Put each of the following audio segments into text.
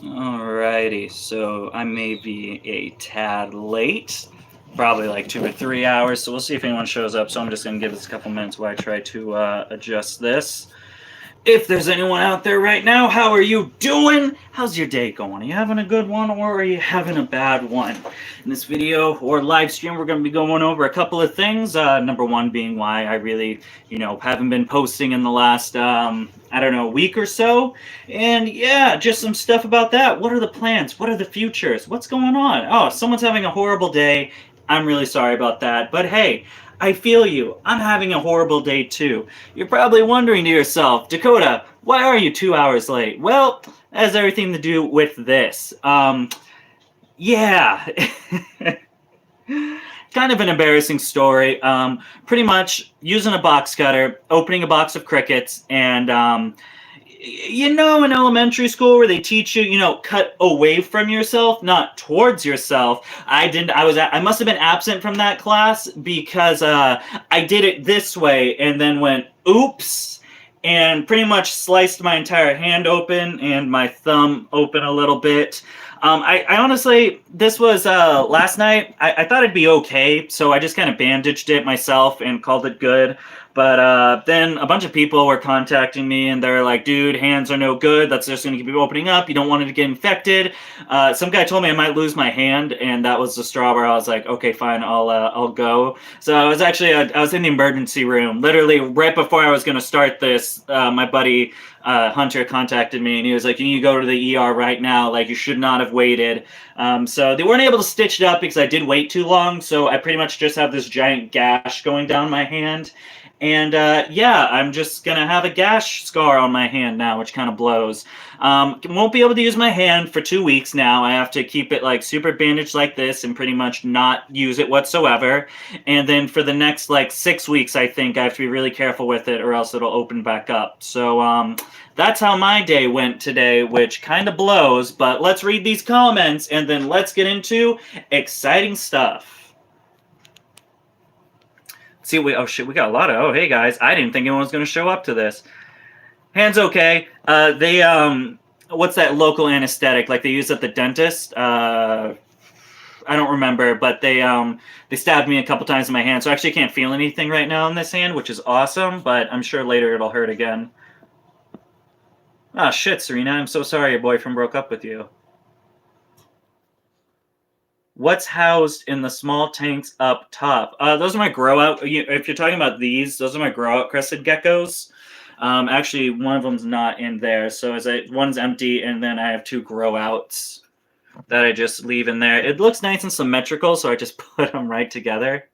Alrighty, so I may be a tad late, probably like 2 or 3 hours, so we'll see if anyone shows up. So I'm just going to give this a couple minutes while I try to adjust this. If there's anyone out there right now, how are you doing? How's your day going? Are you having a good one or are you having a bad one? In this video or live stream, we're going to be going over a couple of things. Number one being why I really, haven't been posting in the last, week or so. And yeah, just some stuff about that. What are the plans? What are the futures? What's going on? Oh, someone's having a horrible day. I'm really sorry about that. But hey, I feel you. I'm having a horrible day too. You're probably wondering to yourself, Dakota, why are you 2 hours late? Well, that has everything to do with this. Yeah. Kind of an embarrassing story. Pretty much using a box cutter, opening a box of crickets, and in elementary school where they teach you, cut away from yourself, not towards yourself. I must have been absent from that class because I did it this way and then went, oops, and pretty much sliced my entire hand open and my thumb open a little bit. I honestly, this was last night. I thought it'd be okay, so I just kind of bandaged it myself and called it good. But then a bunch of people were contacting me, and they're like, "Dude, hands are no good. That's just going to keep opening up. You don't want it to get infected." Some guy told me I might lose my hand, and that was the straw where I was like, "Okay, fine, I'll go." So I was actually I was in the emergency room, literally right before I was going to start this. My buddy Hunter contacted me, and he was like, "You need to go to the ER right now. Like, you should not have waited." So they weren't able to stitch it up because I did wait too long. So I pretty much just have this giant gash going down my hand. And yeah, I'm just going to have a gash scar on my hand now, which kind of blows. Won't be able to use my hand for 2 weeks now. I have to keep it like super bandaged like this and pretty much not use it whatsoever. And then for the next like 6 weeks, I think I have to be really careful with it or else it'll open back up. So that's how my day went today, which kind of blows. But let's read these comments and then let's get into exciting stuff. See, we got a lot of. Oh, hey guys, I didn't think anyone was going to show up to this. Hand's okay. They what's that local anesthetic like they use at the dentist? I don't remember, but they stabbed me a couple times in my hand, so I actually can't feel anything right now in this hand, which is awesome. But I'm sure later it'll hurt again. Ah, shit, Serena, I'm so sorry your boyfriend broke up with you. What's housed in the small tanks up top? Those are my grow out. If you're talking about these, those are my grow out crested geckos. Actually, one of them's not in there. So one's empty, and then I have two grow outs that I just leave in there. It looks nice and symmetrical, so I just put them right together.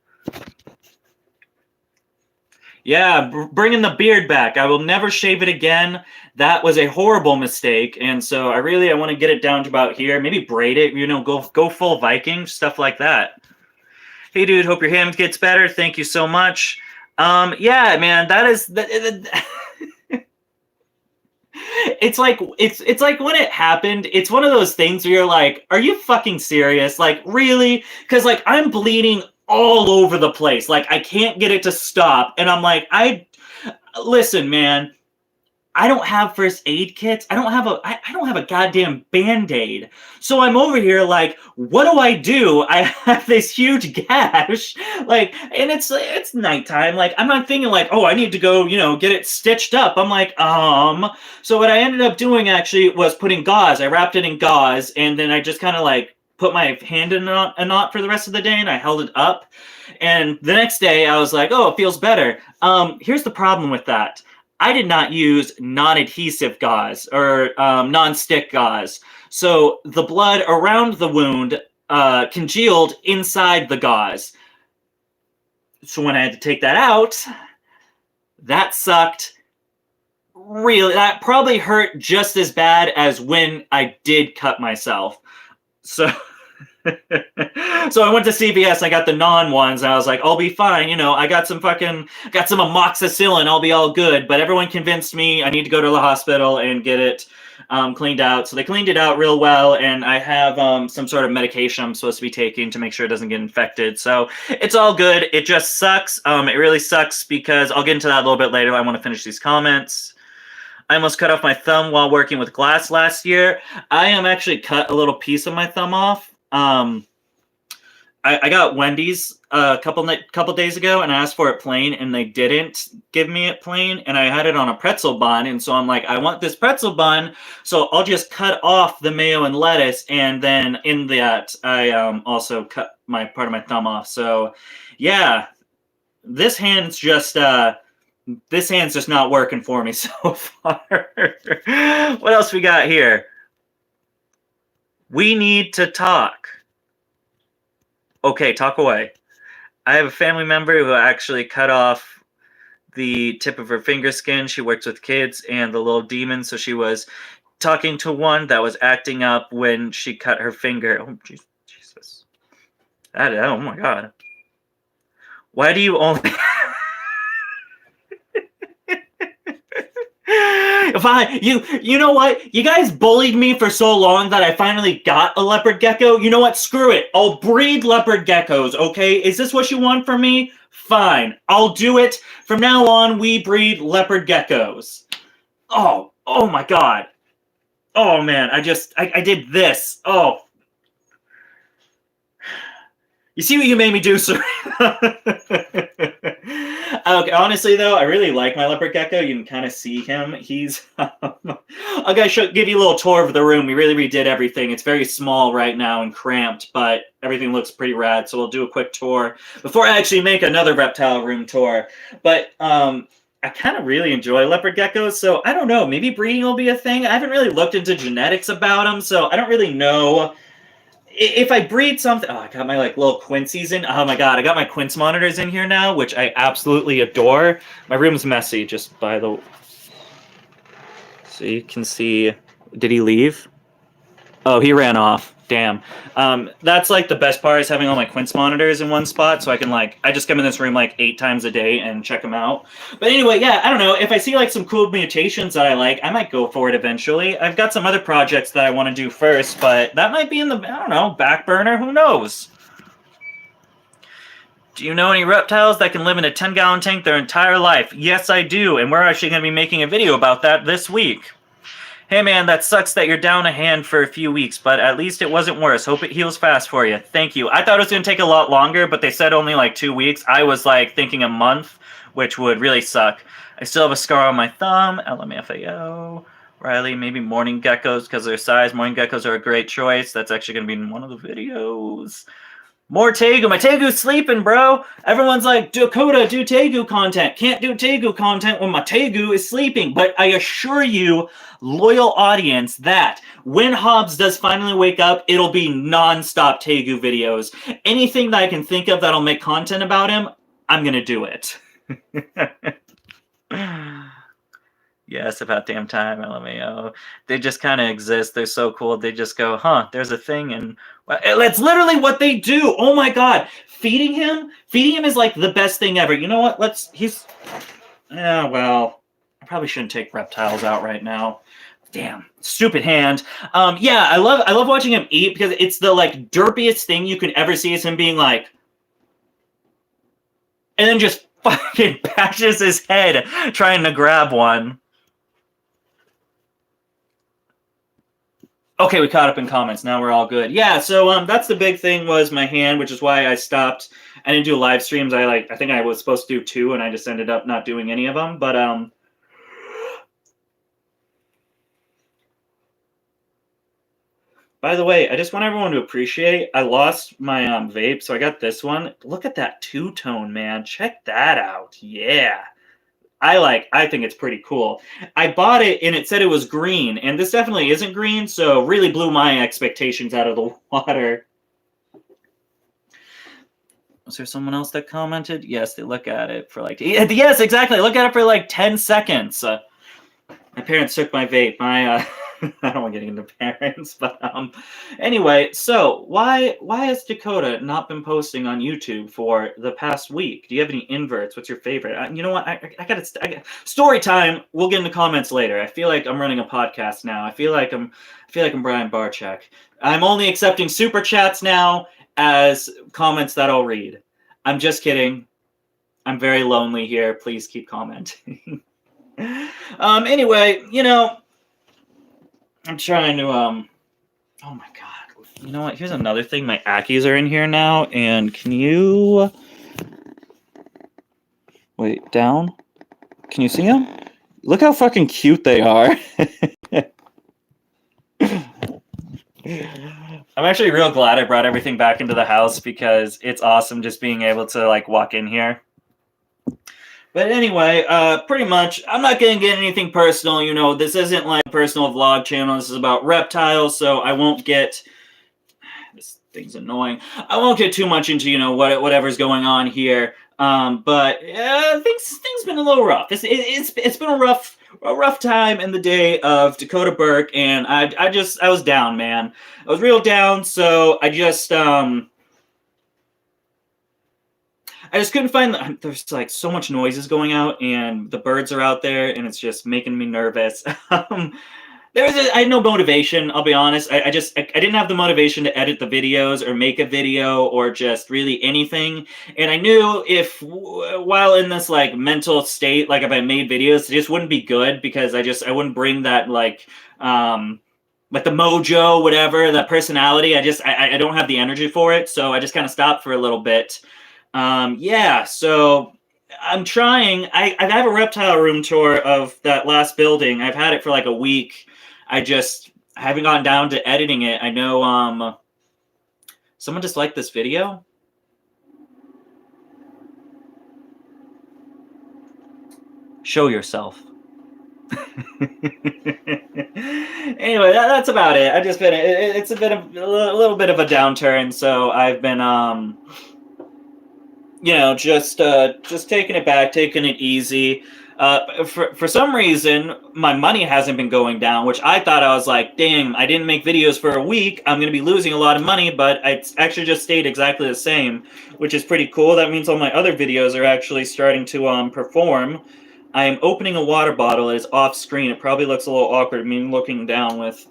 Yeah, bringing the beard back. I will never shave it again. That was a horrible mistake, and so I want to get it down to about here. Maybe braid it, go full Viking, stuff like that. Hey, dude, hope your ham gets better. Thank you so much. Yeah, man, that is... It's like when it happened, it's one of those things where you're like, are you fucking serious? Like, really? Because, like, I'm bleeding all over the place. Like, I can't get it to stop. And I'm like, listen, man, I don't have first aid kits. I don't have a goddamn Band-Aid. So I'm over here like, what do? I have this huge gash. Like, and it's nighttime. Like, I'm not thinking like, oh, I need to go, get it stitched up. I'm like, So what I ended up doing actually was putting gauze. I wrapped it in gauze, and then I just kind of like put my hand in a knot for the rest of the day, and I held it up. And the next day I was like, oh, it feels better. Here's the problem with that. I did not use non-adhesive gauze or non-stick gauze. So the blood around the wound congealed inside the gauze. So when I had to take that out, that sucked. Really, that probably hurt just as bad as when I did cut myself. So... So I went to CVS. I got the non ones. And I was like, I'll be fine. I got some amoxicillin. I'll be all good. But everyone convinced me I need to go to the hospital and get it cleaned out. So they cleaned it out real well. And I have some sort of medication I'm supposed to be taking to make sure it doesn't get infected. So it's all good. It just sucks. It really sucks because I'll get into that a little bit later. I want to finish these comments. I almost cut off my thumb while working with glass last year. I actually cut a little piece of my thumb off. I got Wendy's a couple days ago, and I asked for it plain, and they didn't give me it plain, and I had it on a pretzel bun, and so I'm like, I want this pretzel bun, so I'll just cut off the mayo and lettuce, and then in that I also cut my part of my thumb off. So yeah, this hand's just not working for me so far. What else we got here? We need to talk. Okay, talk away. I have a family member who actually cut off the tip of her finger skin. She works with kids and the little demon, so she was talking to one that was acting up when she cut her finger. Oh, Jesus. Oh, my God. Why do you only... You know what? You guys bullied me for so long that I finally got a leopard gecko. You know what? Screw it. I'll breed leopard geckos, okay? Is this what you want from me? Fine. I'll do it. From now on, we breed leopard geckos. Oh my God. Oh, man. I did this. Oh. You see what you made me do, sir? Okay, honestly, though, I really like my leopard gecko. You can kind of see him. He's... I'll give you a little tour of the room. We really redid everything. It's very small right now and cramped, but everything looks pretty rad, so we'll do a quick tour before I actually make another reptile room tour. But I kind of really enjoy leopard geckos, so I don't know. Maybe breeding will be a thing. I haven't really looked into genetics about them, so I don't really know... If I breed something... Oh, I got my little Quincy's in. Oh my God, I got my Quince monitors in here now, which I absolutely adore. My room's messy, just by the... So you can see... Did he leave? Oh, he ran off. Damn. That's the best part, is having all my Quince monitors in one spot, so I can I just come in this room 8 times a day and check them out. But anyway, yeah, I don't know. If I see some cool mutations that I like, I might go for it eventually. I've got some other projects that I want to do first, but that might be in the, I don't know, back burner. Who knows? Do you know any reptiles that can live in a 10-gallon tank their entire life? Yes, I do, and we're actually going to be making a video about that this week. Hey man, that sucks that you're down a hand for a few weeks, but at least it wasn't worse. Hope it heals fast for you. Thank you. I thought it was going to take a lot longer, but they said only 2 weeks. I was thinking a month, which would really suck. I still have a scar on my thumb. LMFAO. Riley, maybe morning geckos because of their size. Morning geckos are a great choice. That's actually going to be in one of the videos. More Tegu. My Tegu's sleeping, bro. Everyone's like, Dakota, do Tegu content. Can't do Tegu content when my Tegu is sleeping. But I assure you, loyal audience, that when Hobbs does finally wake up, it'll be non-stop Tegu videos. Anything that I can think of that'll make content about him, I'm going to do it. Yes, about damn time, LMAO. They just kind of exist. They're so cool. They just go, huh, there's a thing, and that's literally what they do. Oh my God. Feeding him is the best thing ever. You know what? Well, I probably shouldn't take reptiles out right now. Damn, stupid hand. Yeah, I love watching him eat because it's the derpiest thing you can ever see, is him being and then just fucking bashes his head trying to grab one. Okay, we caught up in comments. Now we're all good. Yeah, so that's the big thing, was my hand, which is why I stopped. I didn't do live streams. I think I was supposed to do 2, and I just ended up not doing any of them. But by the way, I just want everyone to appreciate, I lost my vape, so I got this one. Look at that two-tone, man. Check that out. Yeah. I think it's pretty cool. I bought it and it said it was green, and this definitely isn't green, so really blew my expectations out of the water. Was there someone else that commented? Yes, they look at it for yes, exactly. Look at it for 10 seconds. My parents took my vape. I don't want to get into parents, but anyway, so why has Dakota not been posting on YouTube for the past week? Do you have any inverts? What's your favorite? You know what? I got story time. We'll get into comments later. I feel like I'm running a podcast now. I feel like I'm Brian Barczyk. I'm only accepting super chats now as comments that I'll read. I'm just kidding. I'm very lonely here. Please keep commenting. Anyway, you know, I'm trying to oh my god. You know what? Here's another thing. My Ackies are in here now, and can you wait down? Can you see them? Look how fucking cute they are. I'm actually real glad I brought everything back into the house because it's awesome just being able to like walk in here. But anyway, pretty much, I'm not going to get anything personal. You know, this isn't like a personal vlog channel. This is about reptiles, so I won't get... This thing's annoying. I won't get too much into, you know, whatever's going on here. But things been a little rough. It's been a rough time in the day of Dakota Burke, and I was down, man. I was real down, so I just couldn't find there's like so much noises going out, and the birds are out there, and it's just making me nervous. I had no motivation, I'll be honest. I didn't have the motivation to edit the videos or make a video or just really anything. And I knew if while in this like mental state, like if I made videos, it just wouldn't be good because I wouldn't bring that like the mojo, whatever, that personality. I don't have the energy for it. So I just kind of stopped for a little bit. Yeah, so I'm trying. I have a reptile room tour of that last building. I've had it for like a week. I haven't gotten down to editing it. I know someone disliked this video. Show yourself. Anyway, that's about it. It's a little bit of a downturn, so I've been you know, just taking it back, taking it easy. For some reason, my money hasn't been going down, which I thought I was like, damn, I didn't make videos for a week. I'm going to be losing a lot of money, but it's actually just stayed exactly the same, which is pretty cool. That means all my other videos are actually starting to perform. I am opening a water bottle. It is off screen. It probably looks a little awkward, me looking down with...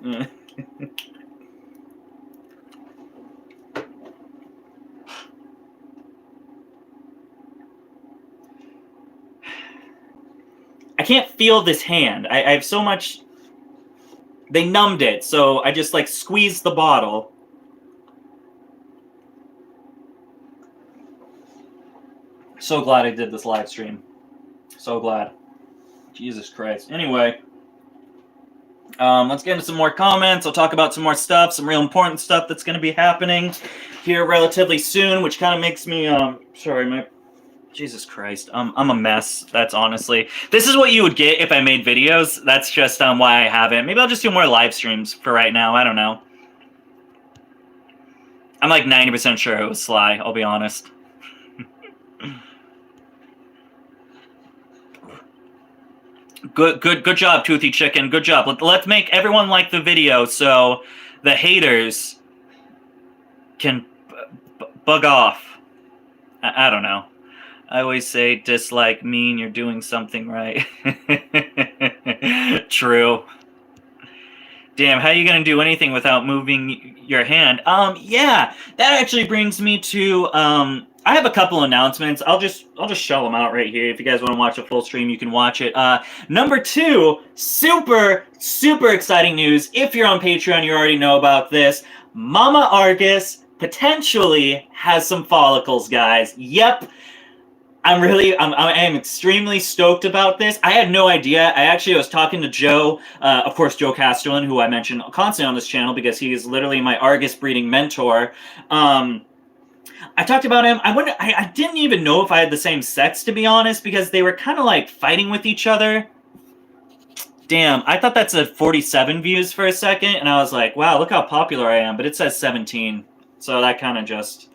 I can't feel this hand. I have so much... They numbed it, so I just, like, squeezed the bottle. So glad I did this live stream. So glad. Jesus Christ. Anyway. Let's get into some more comments. I'll talk about some more stuff, some real important stuff that's going to be happening here relatively soon, which kind of makes me, sorry, my... Jesus Christ, I'm a mess. That's honestly... This is what you would get if I made videos. That's just why I haven't. Maybe I'll just do more live streams for right now. I don't know. I'm like 90% sure it was Sly, I'll be honest. Good job, Toothy Chicken. Good job. Let's make everyone like the video so the haters can bug off. I don't know. I always say dislike mean you're doing something right. True. Damn, how are you gonna do anything without moving your hand? Yeah, that actually brings me to I have a couple announcements. I'll just show them out right here. If you guys want to watch a full stream, you can watch it. Number 2, super exciting news. If you're on Patreon, you already know about this. Mama Argus potentially has some follicles, guys. Yep. I am extremely stoked about this. I had no idea. I was talking to Joe, of course, Joe Casterlin, who I mention constantly on this channel because he is literally my Argus breeding mentor. I talked about him. I didn't even know if I had the same sex, to be honest, because they were kind of like fighting with each other. Damn, I thought that said 47 views for a second, and I was like, wow, look how popular I am, but it says 17. So that kind of just...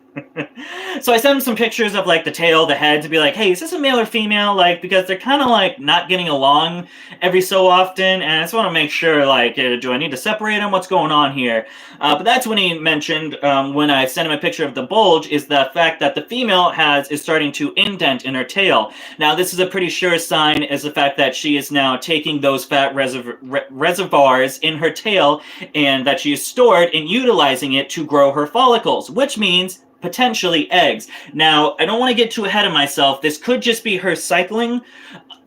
So I sent him some pictures of like the tail, the head, to be like, hey, is this a male or female? Like, because they're kind of like not getting along every so often, and I just want to make sure, like, do I need to separate them? What's going on here? But that's when he mentioned, when I sent him a picture of the bulge, is the fact that the female is starting to indent in her tail. Now, this is a pretty sure sign, is the fact that she is now taking those fat reservoirs in her tail, and that she is stored and utilizing it to grow her follicles, which means potentially eggs. Now, I don't want to get too ahead of myself. This could just be her cycling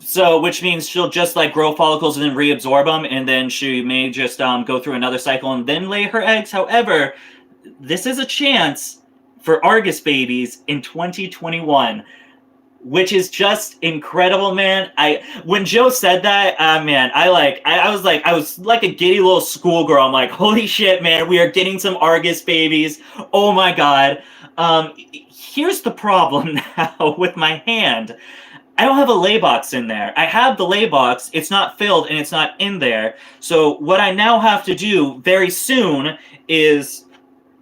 So, which means she'll just like grow follicles and then reabsorb them, and then she may just go through another cycle and then lay her eggs. However, this is a chance for Argus babies in 2021, which is just incredible, man. When Joe said that, man, I was like a giddy little schoolgirl. I'm like, holy shit, man, we are getting some Argus babies. Oh my god. Here's the problem now with my hand. I don't have a lay box in there. I have the lay box. It's not filled and it's not in there. So what I now have to do very soon is...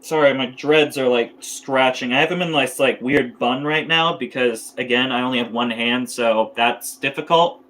Sorry, my dreads are like scratching. I have them in this like weird bun right now because, again, I only have one hand, so that's difficult.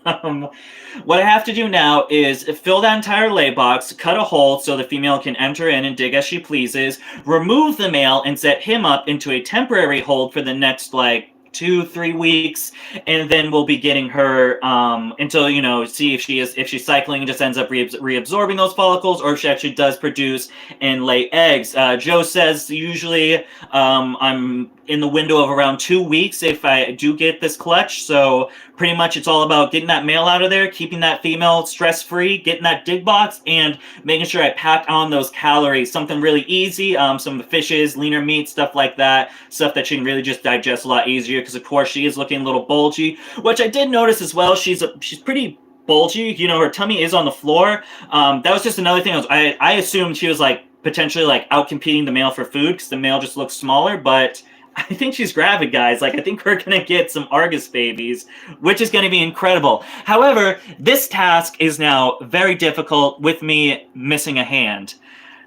What I have to do now is fill that entire lay box, cut a hole so the female can enter in and dig as she pleases, remove the male and set him up into a temporary hold for the next like 2-3 weeks, and then we'll be getting her until, you know, see if she's cycling and just ends up reabsorbing those follicles, or if she actually does produce and lay eggs. Joe says usually I'm in the window of around 2 weeks if I do get this clutch. So pretty much it's all about getting that male out of there, keeping that female stress-free, getting that dig box, and making sure I pack on those calories. Something really easy, some fishes, leaner meat, stuff like that. Stuff that she can really just digest a lot easier, because of course she is looking a little bulgy, which I did notice as well. She's pretty bulgy. You know, her tummy is on the floor. That was just another thing. I assumed she was like potentially like out competing the male for food because the male just looks smaller, but I think she's gravid, guys. Like, I think we're going to get some Argus babies, which is going to be incredible. However, this task is now very difficult with me missing a hand.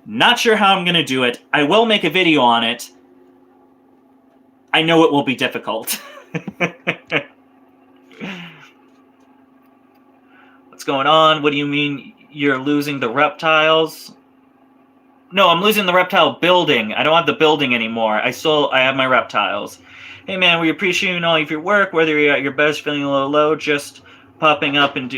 Not sure how I'm going to do it. I will make a video on it. I know it will be difficult. What's going on? What do you mean you're losing the reptiles? No, I'm losing the reptile building. I don't have the building anymore. I have my reptiles. Hey man, we appreciate all of your work, whether you're at your best, feeling a little low, just popping up and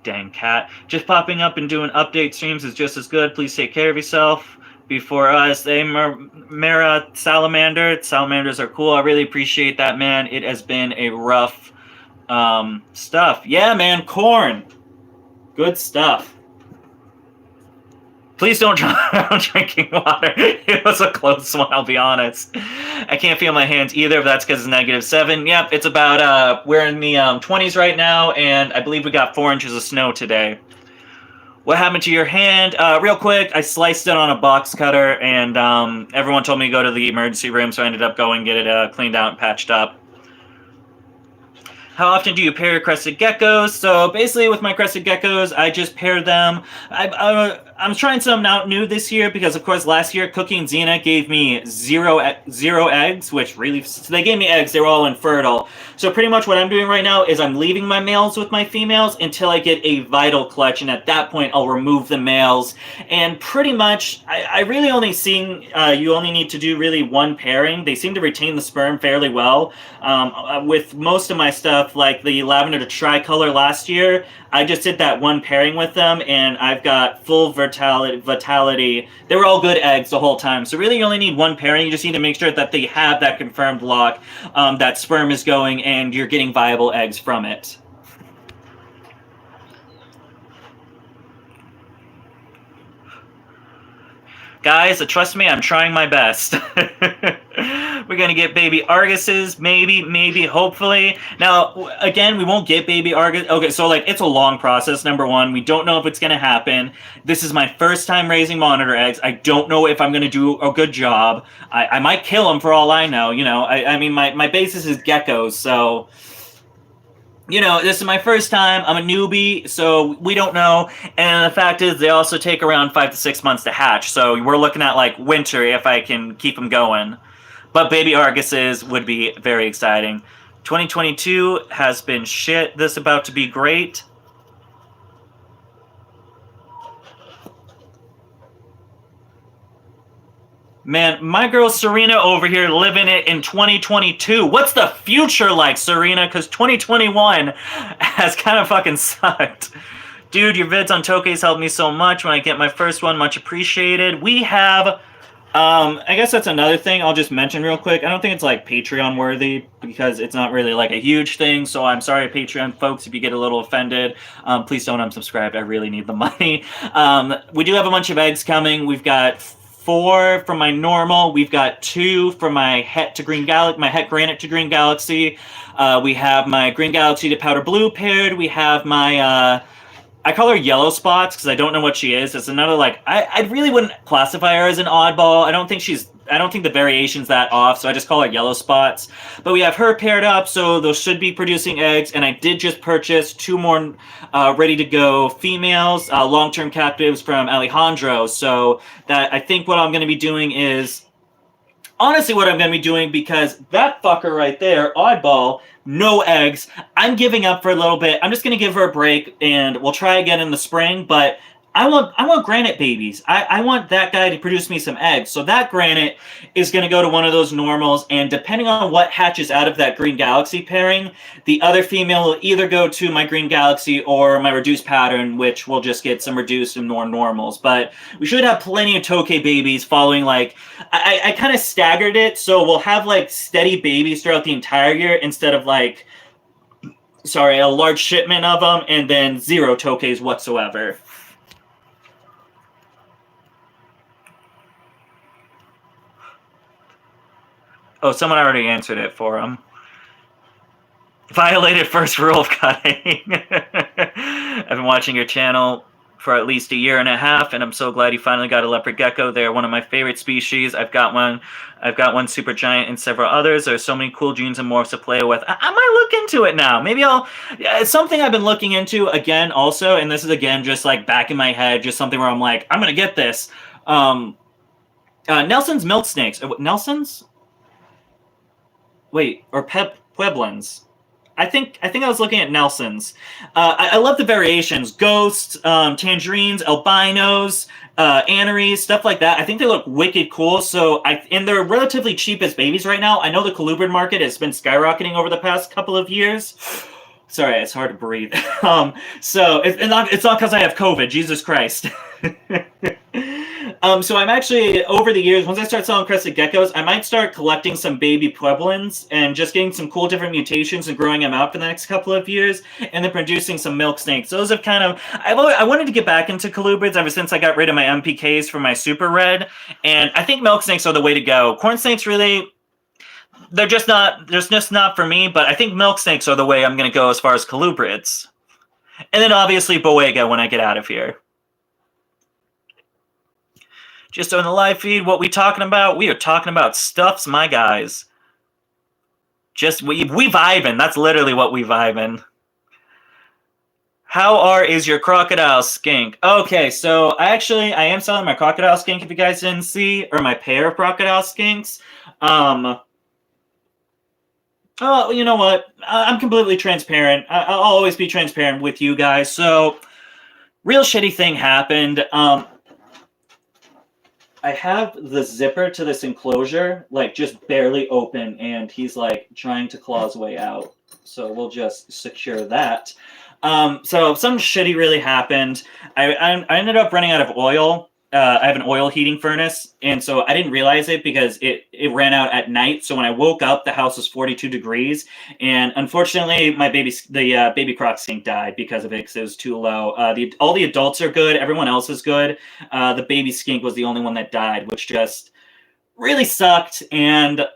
Dang cat. Just popping up and doing update streams is just as good. Please take care of yourself. Before us, Mara Salamander. Salamanders are cool. I really appreciate that, man. It has been a rough stuff. Yeah, man, corn. Good stuff. Please don't drown drinking water. It was a close one, I'll be honest. I can't feel my hands either, if that's because it's -7. Yep, it's about, we're in the 20s right now, and I believe we got 4 inches of snow today. What happened to your hand? Real quick, I sliced it on a box cutter, and everyone told me to go to the emergency room, so I ended up going get it cleaned out and patched up. How often do you pair your crested geckos? So basically with my crested geckos, I just pair them. I'm trying something out new this year because, of course, last year Cookie and Xena gave me zero eggs, which really... So they gave me eggs. They were all infertile. So pretty much what I'm doing right now is I'm leaving my males with my females until I get a vital clutch, and at that point I'll remove the males. And pretty much, I really only seen... you only need to do really one pairing. They seem to retain the sperm fairly well. With most of my stuff, like the lavender to tricolor last year, I just did that one pairing with them, and I've got full vitality. They were all good eggs the whole time. So really you only need one pairing. You just need to make sure that they have that confirmed lock, that sperm is going, and you're getting viable eggs from it. Guys, trust me, I'm trying my best. We're going to get baby Arguses, maybe, hopefully. Now, again, we won't get baby Argus. Okay, so, like, it's a long process, number one. We don't know if it's going to happen. This is my first time raising monitor eggs. I don't know if I'm going to do a good job. I might kill them for all I know, you know. I mean, my basis is geckos, so... You know, this is my first time. I'm a newbie, so we don't know. And the fact is, they also take around 5 to 6 months to hatch. So we're looking at, like, winter if I can keep them going. But baby Arguses would be very exciting. 2022 has been shit. This about to be great. Man, my girl Serena over here living it in 2022. What's the future like, Serena? Because 2021 has kind of fucking sucked. Dude, your vids on Tokes helped me so much when I get my first one. Much appreciated. We have I guess that's another thing I'll just mention real quick. I don't think it's like Patreon worthy because it's not really like a huge thing. So I'm sorry, Patreon folks, if you get a little offended. Please don't unsubscribe. I really need the money. We do have a bunch of eggs coming. We've got 4 from my normal. We've got 2 from my Het to Green Galaxy, my Het Granite to Green Galaxy. We have my Green Galaxy to Powder Blue paired. We have my I call her Yellow Spots because I don't know what she is. It's another like I really wouldn't classify her as an oddball. I don't think the variation's that off, so I just call her Yellow Spots. But we have her paired up, so those should be producing eggs. And I did just purchase 2 more ready to go females, long-term captives from Alejandro. So that I think what I'm going to be doing is honestly what I'm going to be doing, because that fucker right there, oddball, no eggs. I'm giving up for a little bit. I'm just going to give her a break, and we'll try again in the spring. But I want granite babies. I want that guy to produce me some eggs. So that granite is going to go to one of those normals, and depending on what hatches out of that Green Galaxy pairing, the other female will either go to my Green Galaxy or my reduced pattern, which will just get some reduced and more normals. But we should have plenty of Tokay babies following, like, I kind of staggered it, so we'll have, like, steady babies throughout the entire year instead of, like, a large shipment of them and then 0 Tokays whatsoever. Oh, someone already answered it for him. Violated first rule of cutting. I've been watching your channel for at least a year and a half, and I'm so glad you finally got a leopard gecko. They're one of my favorite species. I've got one super giant and several others. There's so many cool genes and morphs to play with. I might look into it now. Maybe it's something I've been looking into again also, and this is again just like back in my head, just something where I'm like, I'm gonna get this. Nelson's milk snakes. Nelson's? Wait, or Pueblans. I think I was looking at Nelson's. I love the variations: ghosts, tangerines, albinos, aneries, stuff like that. I think they look wicked cool. So and they're relatively cheap as babies right now. I know the colubrid market has been skyrocketing over the past couple of years. Sorry, it's hard to breathe. So it's not because I have COVID. Jesus Christ. So I'm actually, over the years, once I start selling crested geckos, I might start collecting some baby Pueblans and just getting some cool different mutations and growing them out for the next couple of years, and then producing some milk snakes. Those have kind of, I wanted to get back into colubrids ever since I got rid of my MPKs for my super red, and I think milk snakes are the way to go. Corn snakes really, they're just not for me, but I think milk snakes are the way I'm going to go as far as colubrids. And then obviously Boega when I get out of here. Just on the live feed, what we talking about? We are talking about stuffs, my guys. Just we vibing. That's literally what we vibing. How is your crocodile skink? Okay, so I am selling my crocodile skink, if you guys didn't see, or my pair of crocodile skinks. Oh, you know what? I'm completely transparent. I'll always be transparent with you guys. So, real shitty thing happened. I have the zipper to this enclosure, like, just barely open, and he's, like, trying to claw his way out. So we'll just secure that. So something shitty really happened. I ended up running out of oil. I have an oil heating furnace, and so I didn't realize it because it ran out at night. So when I woke up, the house was 42 degrees, and unfortunately, the baby croc skink died because of it, because it was too low. All the adults are good, everyone else is good. The baby skink was the only one that died, which just really sucked. And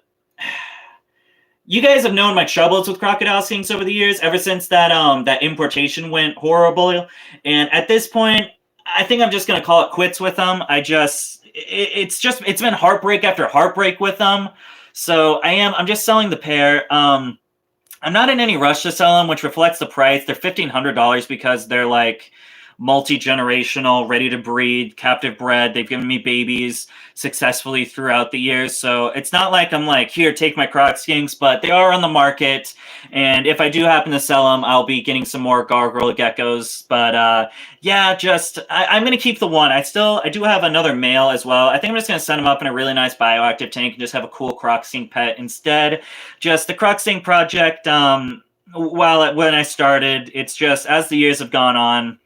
you guys have known my troubles with crocodile skinks over the years, ever since that importation went horrible. And at this point, I think I'm just going to call it quits with them. It's been heartbreak after heartbreak with them. So I'm just selling the pair. I'm not in any rush to sell them, which reflects the price. They're $1,500 because they're like multi-generational, ready to breed, captive bred. They've given me babies successfully throughout the years. So it's not like I'm like, here, take my croc skinks, but they are on the market. And if I do happen to sell them, I'll be getting some more gargoyle geckos. But yeah, I'm going to keep the one. I do have another male as well. I think I'm just going to send him up in a really nice bioactive tank and just have a cool croc skink pet instead. Just the croc skink project, when I started, it's just, as the years have gone on,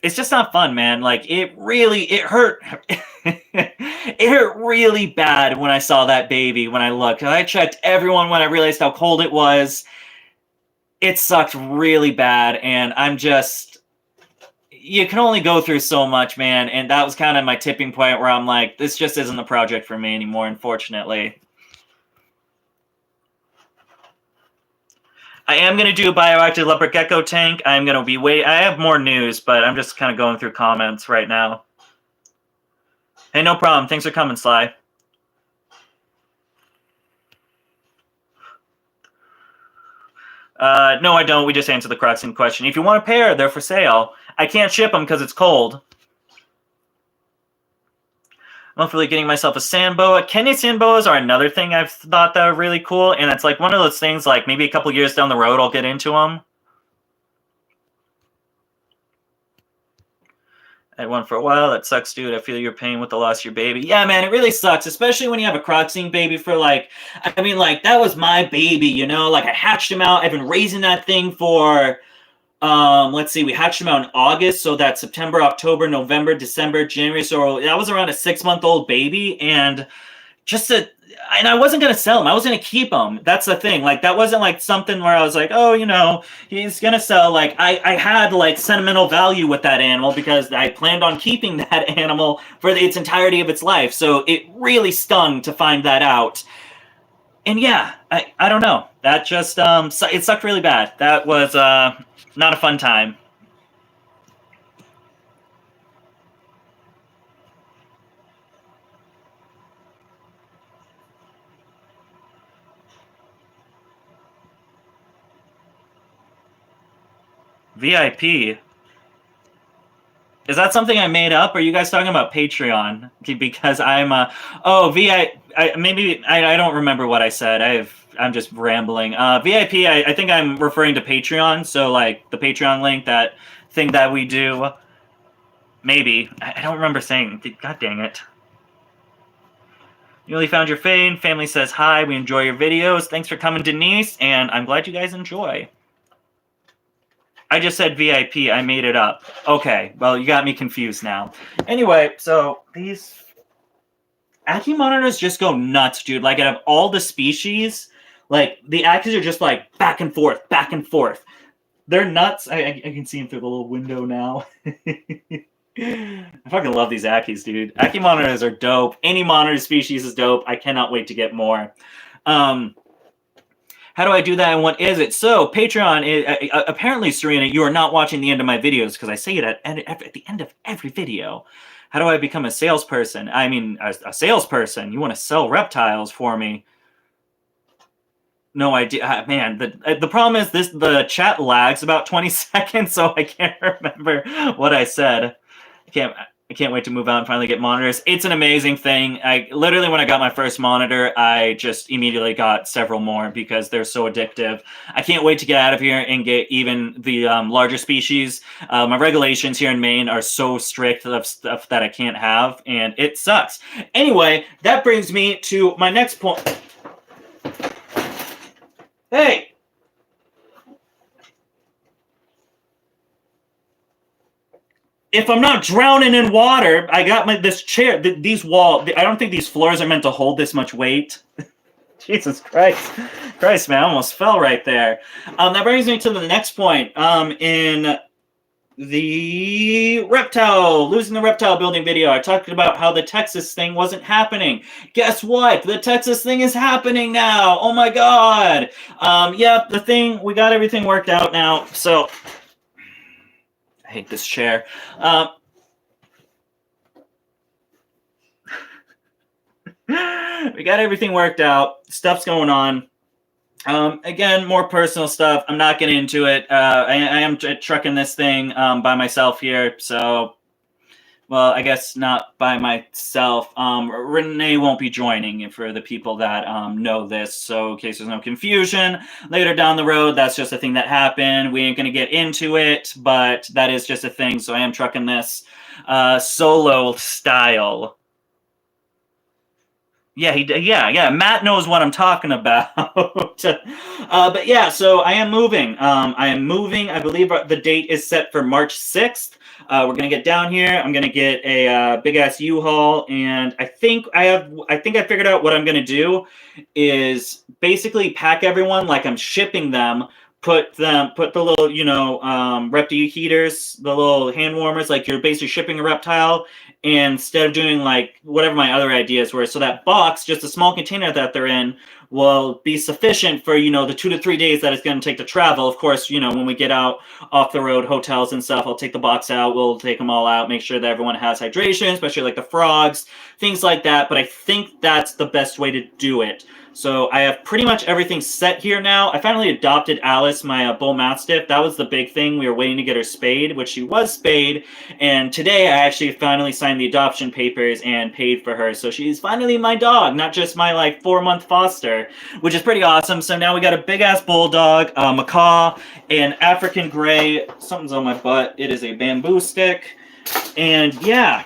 it's just not fun, man. Like, it hurt. It hurt really bad when I saw that baby, when I looked. I checked everyone when I realized how cold it was. It sucked really bad, and I'm just... You can only go through so much, man, and that was kind of my tipping point where I'm like, this just isn't the project for me anymore, unfortunately. I am going to do a bioactive leopard gecko tank. I'm going to be waiting. I have more news, but I'm just kind of going through comments right now. Hey, no problem. Thanks for coming, Sly. No, I don't. We just answered the Croxing question. If you want a pair, they're for sale. I can't ship them because it's cold. I'm hopefully getting myself a sand boa. Kenya sand boas are another thing I've thought that are really cool, and it's like one of those things, like maybe a couple years down the road I'll get into them. I had one for a while. That sucks, dude. I feel your pain with the loss of your baby. Yeah, man, it really sucks, especially when you have a Croxing baby for like, I mean, like, that was my baby, you know? Like, I hatched him out. I've been raising that thing for... let's see, we hatched him out in August, so that's September, October, November, December, January. So that was around a 6-month-old baby, and and I wasn't gonna sell him. I was gonna keep him. That's the thing. Like, that wasn't like something where I was like, oh, you know, he's gonna sell. Like, I had like sentimental value with that animal because I planned on keeping that animal for its entirety of its life. So it really stung to find that out. And yeah, I don't know. That just it sucked really bad. That was not a fun time. VIP. Is that something I made up? Or are you guys talking about Patreon? Because I'm maybe I don't remember what I said. I'm just rambling. VIP, I think I'm referring to Patreon. So like the Patreon link, that thing that we do. Maybe. I don't remember saying. God dang it. You really found your fame. Family says hi. We enjoy your videos. Thanks for coming, Denise. And I'm glad you guys enjoy. I just said VIP. I made it up. Okay. Well, you got me confused now. Anyway, so these Ackie monitors just go nuts, dude. Like, out of all the species, like, the Ackies are just like back and forth, back and forth. They're nuts. I can see them through the little window now. I fucking love these Ackies, dude. Ackie monitors are dope. Any monitor species is dope. I cannot wait to get more. How do I do that, and what is it? So, Patreon, apparently, Serena, you are not watching the end of my videos, because I say it at the end of every video. How do I become a salesperson? I mean, a salesperson. You want to sell reptiles for me. No idea. Man, the problem is the chat lags about 20 seconds, so I can't remember what I said. I can't wait to move out and finally get monitors. It's an amazing thing. I literally, when I got my first monitor, I just immediately got several more because they're so addictive. I can't wait to get out of here and get even the larger species. My regulations here in Maine are so strict of stuff that I can't have, and it sucks. Anyway, that brings me to my next point. Hey! If I'm not drowning in water, I got this chair, these walls. I don't think these floors are meant to hold this much weight. Jesus Christ. Christ, man, I almost fell right there. That brings me to the next point. In the Reptile, losing the Reptile building video, I talked about how the Texas thing wasn't happening. Guess what? The Texas thing is happening now. Oh my God. Yeah, we got everything worked out now. So... I hate this chair. We got everything worked out. Stuff's going on. Again, more personal stuff. I'm not getting into it. I am trucking this thing by myself here. So, well, I guess not by myself. Renee won't be joining for the people that know this. So in case there's no confusion, later down the road, that's just a thing that happened. We ain't going to get into it, but that is just a thing. So I am trucking this solo style. Yeah, yeah. Matt knows what I'm talking about. But yeah, so I am moving. I am moving. I believe the date is set for March 6th. We're gonna get down here. I'm gonna get a big ass U-Haul, and I think I figured out what I'm gonna do is basically pack everyone like I'm shipping them. Put the little, Reptile heaters, the little hand warmers, like you're basically shipping a reptile, and instead of doing like whatever my other ideas were, so that box, just a small container that they're in, will be sufficient for the 2 to 3 days that it's going to take to travel. Of course, when we get out off the road, hotels and stuff, I'll take the box out. We'll take them all out, make sure that everyone has hydration, especially like the frogs, things like that. But I think that's the best way to do it. So I have pretty much everything set here now. I finally adopted Alice, my bull mastiff. That was the big thing. We were waiting to get her spayed, which she was spayed. And today I actually finally signed the adoption papers and paid for her. So she's finally my dog, not just my like 4-month foster, which is pretty awesome. So now we got a big ass bulldog, a macaw, an African gray. Something's on my butt. It is a bamboo stick. And yeah.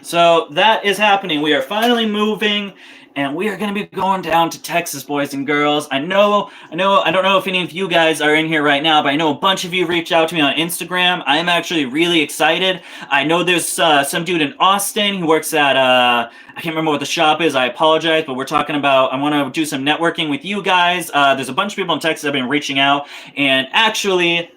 So that is happening. We are finally moving. And we are going to be going down to Texas, boys and girls. I don't know if any of you guys are in here right now, but I know a bunch of you reached out to me on Instagram. I am actually really excited. I know there's some dude in Austin who works at, I can't remember what the shop is. I apologize, but we're talking about, I want to do some networking with you guys. There's a bunch of people in Texas that have been reaching out, and actually,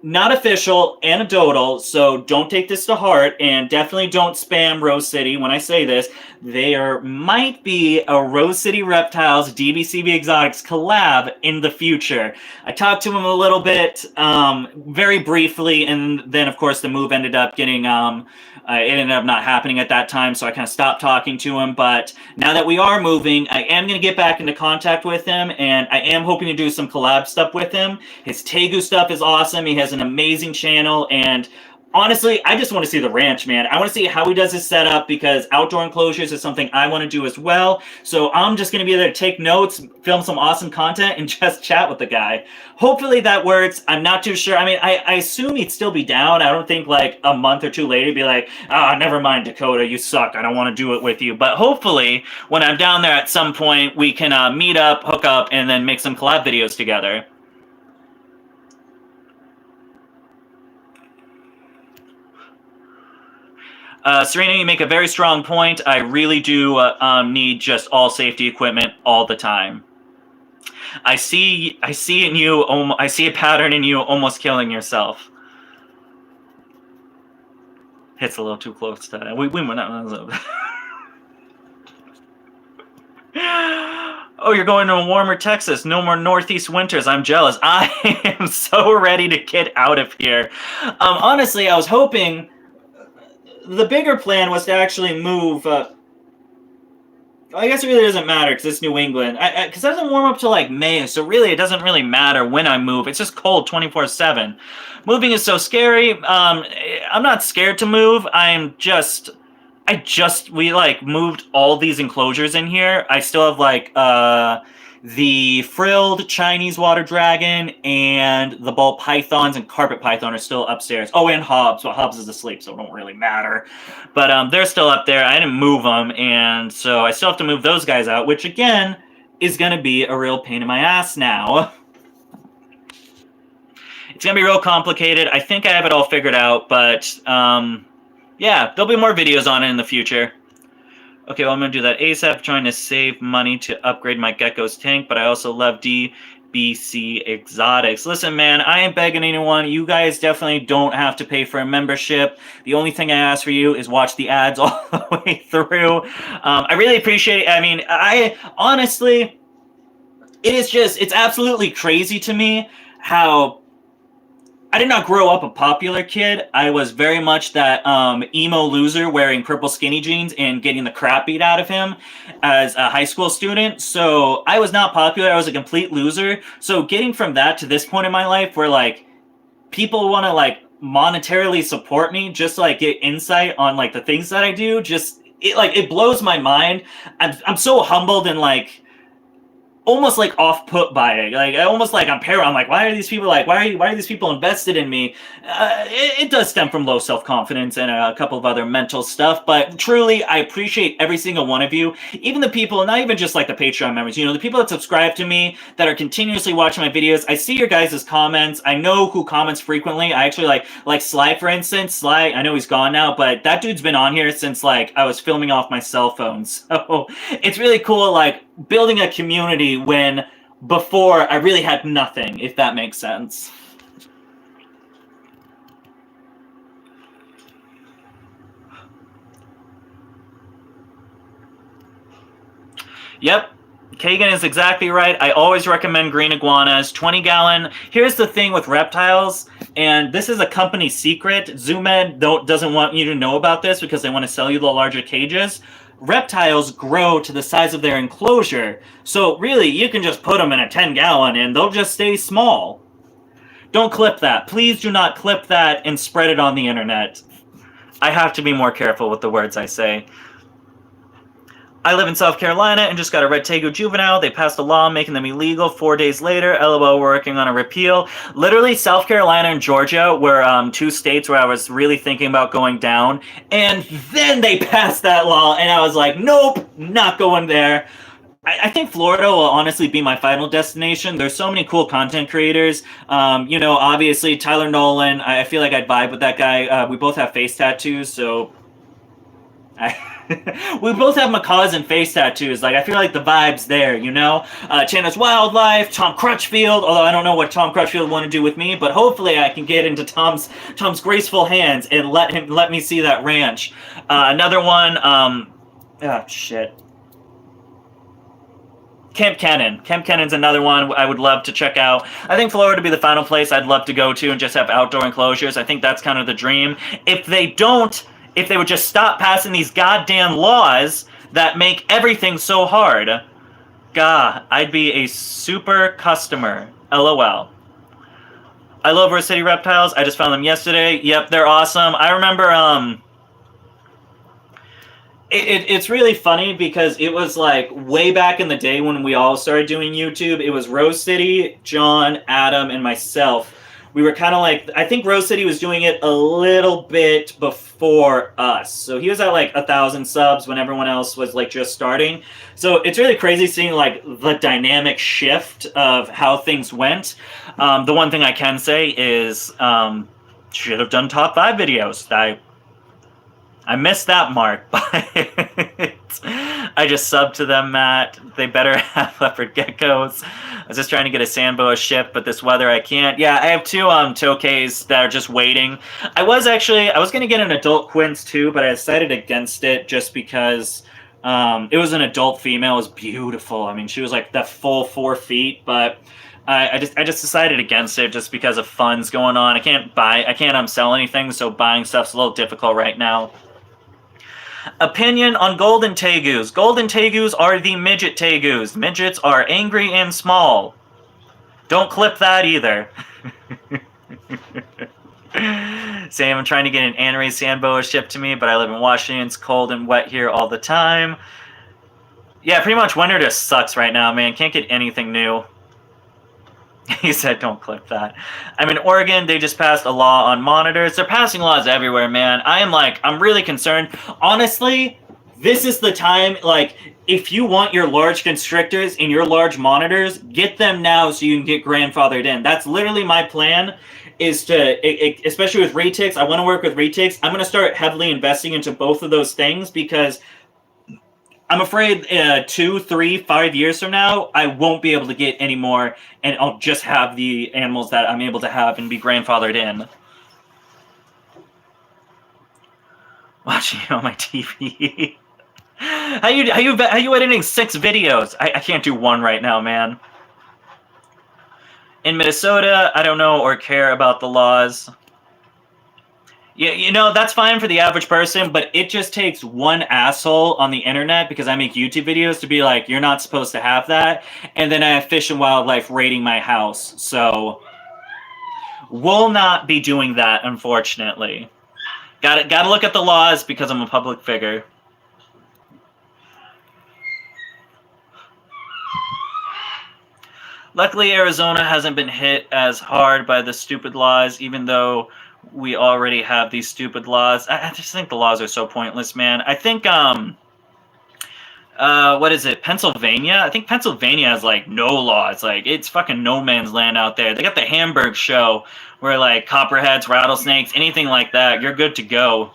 not official, anecdotal, so don't take this to heart, and definitely don't spam Rose City when I say this. There might be a Rose City Reptiles DBCB Exotics collab in the future. I talked to him a little bit, very briefly, and then of course the move ended up getting, it ended up not happening at that time, so I kind of stopped talking to him. But now that we are moving, I am going to get back into contact with him, and I am hoping to do some collab stuff with him. His Tegu stuff is awesome. He has an amazing channel, and honestly, I just want to see the ranch, man. I want to see how he does his setup, because outdoor enclosures is something I want to do as well. So I'm just going to be there to take notes, film some awesome content, and just chat with the guy. Hopefully that works. I'm not too sure. I mean, I assume he'd still be down. I don't think like a month or two later he'd be like, never mind, Dakota, you suck. I don't want to do it with you. But hopefully when I'm down there at some point, we can meet up, hook up, and then make some collab videos together. Serena, you make a very strong point. I really do need just all safety equipment all the time. I see in you. I see a pattern in you, almost killing yourself. Hits a little too close to that. We went out. Oh, you're going to a warmer Texas. No more Northeast winters. I'm jealous. I am so ready to get out of here. Honestly, I was hoping. The bigger plan was to actually move. I guess it really doesn't matter because it's New England. Because it doesn't warm up till like May, so really it doesn't really matter when I move. It's just cold 24/7. Moving is so scary. I'm not scared to move. We like moved all these enclosures in here. I still have like the frilled Chinese water dragon and the ball pythons and carpet python are still upstairs. Oh, and Hobbs. Well, Hobbs is asleep, so it don't really matter. But they're still up there. I didn't move them, and so I still have to move those guys out, which again is going to be a real pain in my ass now. It's going to be real complicated. I think I have it all figured out, but yeah, there'll be more videos on it in the future. Okay, well, I'm going to do that ASAP, trying to save money to upgrade my gecko's tank, but I also love DBC Exotics. Listen, man, I ain't begging anyone. You guys definitely don't have to pay for a membership. The only thing I ask for you is watch the ads all the way through. I really appreciate it. I mean, I honestly, it's absolutely crazy to me how I did not grow up a popular kid. I was very much that emo loser wearing purple skinny jeans and getting the crap beat out of him as a high school student. So I was not popular. I was a complete loser. So getting from that to this point in my life where like people want to like monetarily support me, just like get insight on like the things that I do, just it blows my mind. I'm so humbled and like almost like off put by it, like almost like I'm like, why are these people like, why are these people invested in me? It does stem from low self confidence and a couple of other mental stuff, but truly, I appreciate every single one of you, even the people, not even just like the Patreon members, you know, the people that subscribe to me that are continuously watching my videos. I see your guys' comments. I know who comments frequently. I actually like Sly, for instance. Sly, I know he's gone now, but that dude's been on here since like I was filming off my cell phone, so it's really cool, like building a community when before I really had nothing, if that makes sense. Yep. Kagan is exactly right. I always recommend green iguanas, 20-gallon. Here's the thing with reptiles, and this is a company secret. ZooMed doesn't want you to know about this because they want to sell you the larger cages. Reptiles grow to the size of their enclosure, so really you can just put them in a 10-gallon and they'll just stay small. Don't clip that. Please do not clip that and spread it on the internet. I have to be more careful with the words I say. I live in South Carolina and just got a red tegu juvenile. They passed a law making them illegal 4 days later. LOL, working on a repeal. Literally, South Carolina and Georgia were two states where I was really thinking about going down. And then they passed that law, and I was like, nope, not going there. I think Florida will honestly be my final destination. There's so many cool content creators. You know, obviously, Tyler Nolan. I feel like I'd vibe with that guy. We both have face tattoos, so... we both have macaws and face tattoos. Like, I feel like the vibe's there, you know? Chana's Wildlife, Tom Crutchfield, although I don't know what Tom Crutchfield want to do with me, but hopefully I can get into Tom's graceful hands and let me see that ranch. Another one, shit. Camp Cannon. Camp Cannon's another one I would love to check out. I think Florida would be the final place I'd love to go to and just have outdoor enclosures. I think that's kind of the dream. If they would just stop passing these goddamn laws that make everything so hard, God, I'd be a super customer. LOL. I love Rose City reptiles. I just found them yesterday. Yep, they're awesome. I remember, it's really funny because it was like way back in the day when we all started doing YouTube. It was Rose City, John, Adam, and myself. We were kind of like, I think Rose City was doing it a little bit before us. So he was at like 1,000 subs when everyone else was like just starting. So it's really crazy seeing like the dynamic shift of how things went. The one thing I can say is should have done top 5 videos. I missed that mark, but I just subbed to them, Matt. They better have leopard geckos. I was just trying to get a sandboa ship, but this weather I can't. Yeah, I have 2 tokays that are just waiting. I was going to get an adult quince too, but I decided against it just because it was an adult female. It was beautiful. I mean, she was like the full 4 feet, but I just decided against it just because of funds going on. I can't sell anything, so buying stuff's a little difficult right now. Opinion on golden tegus. Golden tegus are the midget tegus. Midgets are angry and small. Don't clip that either. Sam, I'm trying to get an Anne Sandboa shipped to me, but I live in Washington. It's cold and wet here all the time. Yeah, pretty much winter just sucks right now, man. Can't get anything new. He said, don't clip that. I'm in Oregon. They just passed a law on monitors. They're passing laws everywhere, man. I'm really concerned. Honestly, this is the time, like, if you want your large constrictors and your large monitors, get them now so you can get grandfathered in. That's literally my plan, is to, especially with retics, I want to work with retics. I'm going to start heavily investing into both of those things because I'm afraid 2, 3, 5 years from now, I won't be able to get any more, and I'll just have the animals that I'm able to have and be grandfathered in. Watching it on my TV. How you editing 6 videos? I can't do 1 right now, man. In Minnesota, I don't know or care about the laws. Yeah, you know, that's fine for the average person, but it just takes one asshole on the internet, because I make YouTube videos, to be like, you're not supposed to have that. And then I have Fish and Wildlife raiding my house. So we'll not be doing that, unfortunately. Gotta look at the laws because I'm a public figure. Luckily, Arizona hasn't been hit as hard by the stupid laws, even though we already have these stupid laws. I just think the laws are so pointless, man. I think what is it? Pennsylvania? I think Pennsylvania has like no laws. Like it's fucking no man's land out there. They got the Hamburg show where like copperheads, rattlesnakes, anything like that, you're good to go.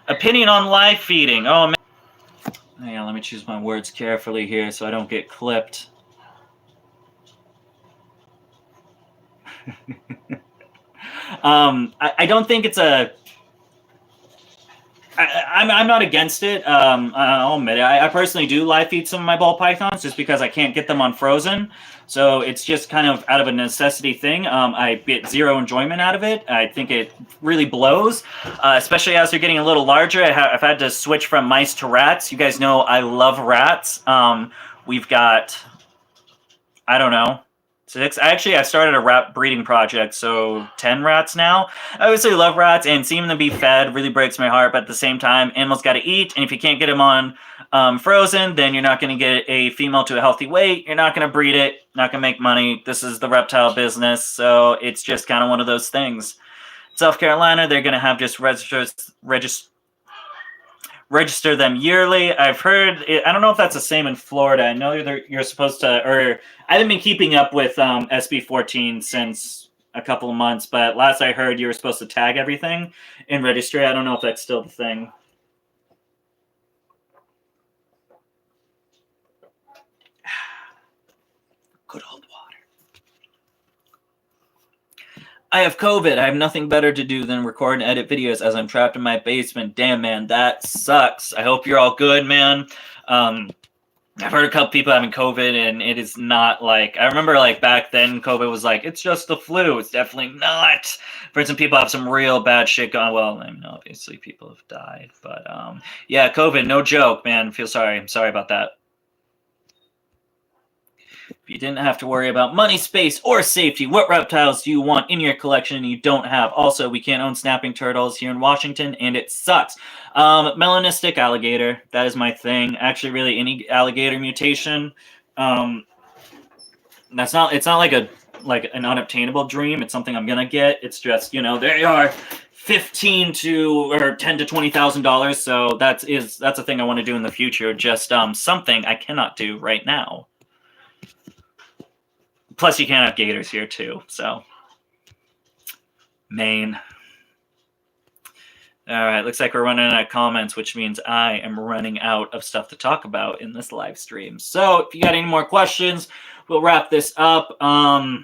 Opinion on live feeding. Oh man. Hang on, let me choose my words carefully here so I don't get clipped. I don't think it's a. I'm not against it. I'll admit it. I personally do live feed some of my ball pythons just because I can't get them on frozen. So it's just kind of out of a necessity thing. I get zero enjoyment out of it. I think it really blows, especially as they're getting a little larger. I've had to switch from mice to rats. You guys know I love rats. We've got, I don't know, 6. Actually, I started a rat breeding project, so 10 rats now. I obviously love rats, and seeing them be fed really breaks my heart. But at the same time, animals got to eat, and if you can't get them on frozen, then you're not going to get a female to a healthy weight. You're not going to breed it. Not going to make money. This is the reptile business, so it's just kind of one of those things. South Carolina, they're going to have just register them yearly. I've heard, I don't know if that's the same in Florida. I know you're supposed to, or I haven't been keeping up with SB 14 since a couple of months, but last I heard you were supposed to tag everything in registry. I don't know if that's still the thing. Good old water. I have COVID. I have nothing better to do than record and edit videos as I'm trapped in my basement. Damn, man, that sucks. I hope you're all good, man. I've heard a couple people having COVID, and it is not like, I remember like back then COVID was like, it's just the flu. It's definitely not. For some people have some real bad shit going. Well, I mean, obviously people have died, but yeah, COVID, no joke, man. Feel sorry. I'm sorry about that. If you didn't have to worry about money, space, or safety, what reptiles do you want in your collection you don't have? Also, we can't own snapping turtles here in Washington, and it sucks. Melanistic alligator, that is my thing. Actually, really, any alligator mutation. It's not like an unobtainable dream. It's something I'm gonna get. It's just, they are $15,000 to 10 to $20,000. So that's a thing I want to do in the future. Just something I cannot do right now. Plus, you can't have gators here, too. So, Maine. All right, looks like we're running out of comments, which means I am running out of stuff to talk about in this live stream. So, if you got any more questions, we'll wrap this up. I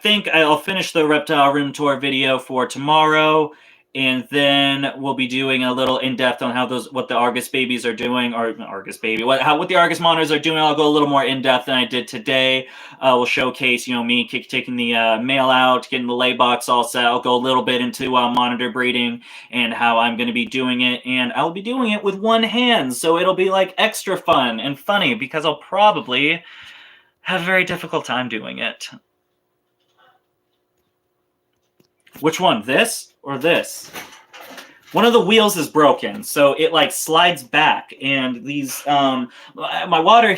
think I'll finish the reptile room tour video for tomorrow, and then we'll be doing a little in-depth on what the Argus babies are doing, or Argus baby, what the Argus monitors are doing. I'll go a little more in-depth than I did today. We'll showcase, me taking the male out, getting the lay box all set. I'll go a little bit into monitor breeding and how I'm going to be doing it, and I'll be doing it with one hand, so it'll be like extra fun and funny because I'll probably have a very difficult time doing it. Which one? This or this? One of the wheels is broken, so it like slides back, and these my water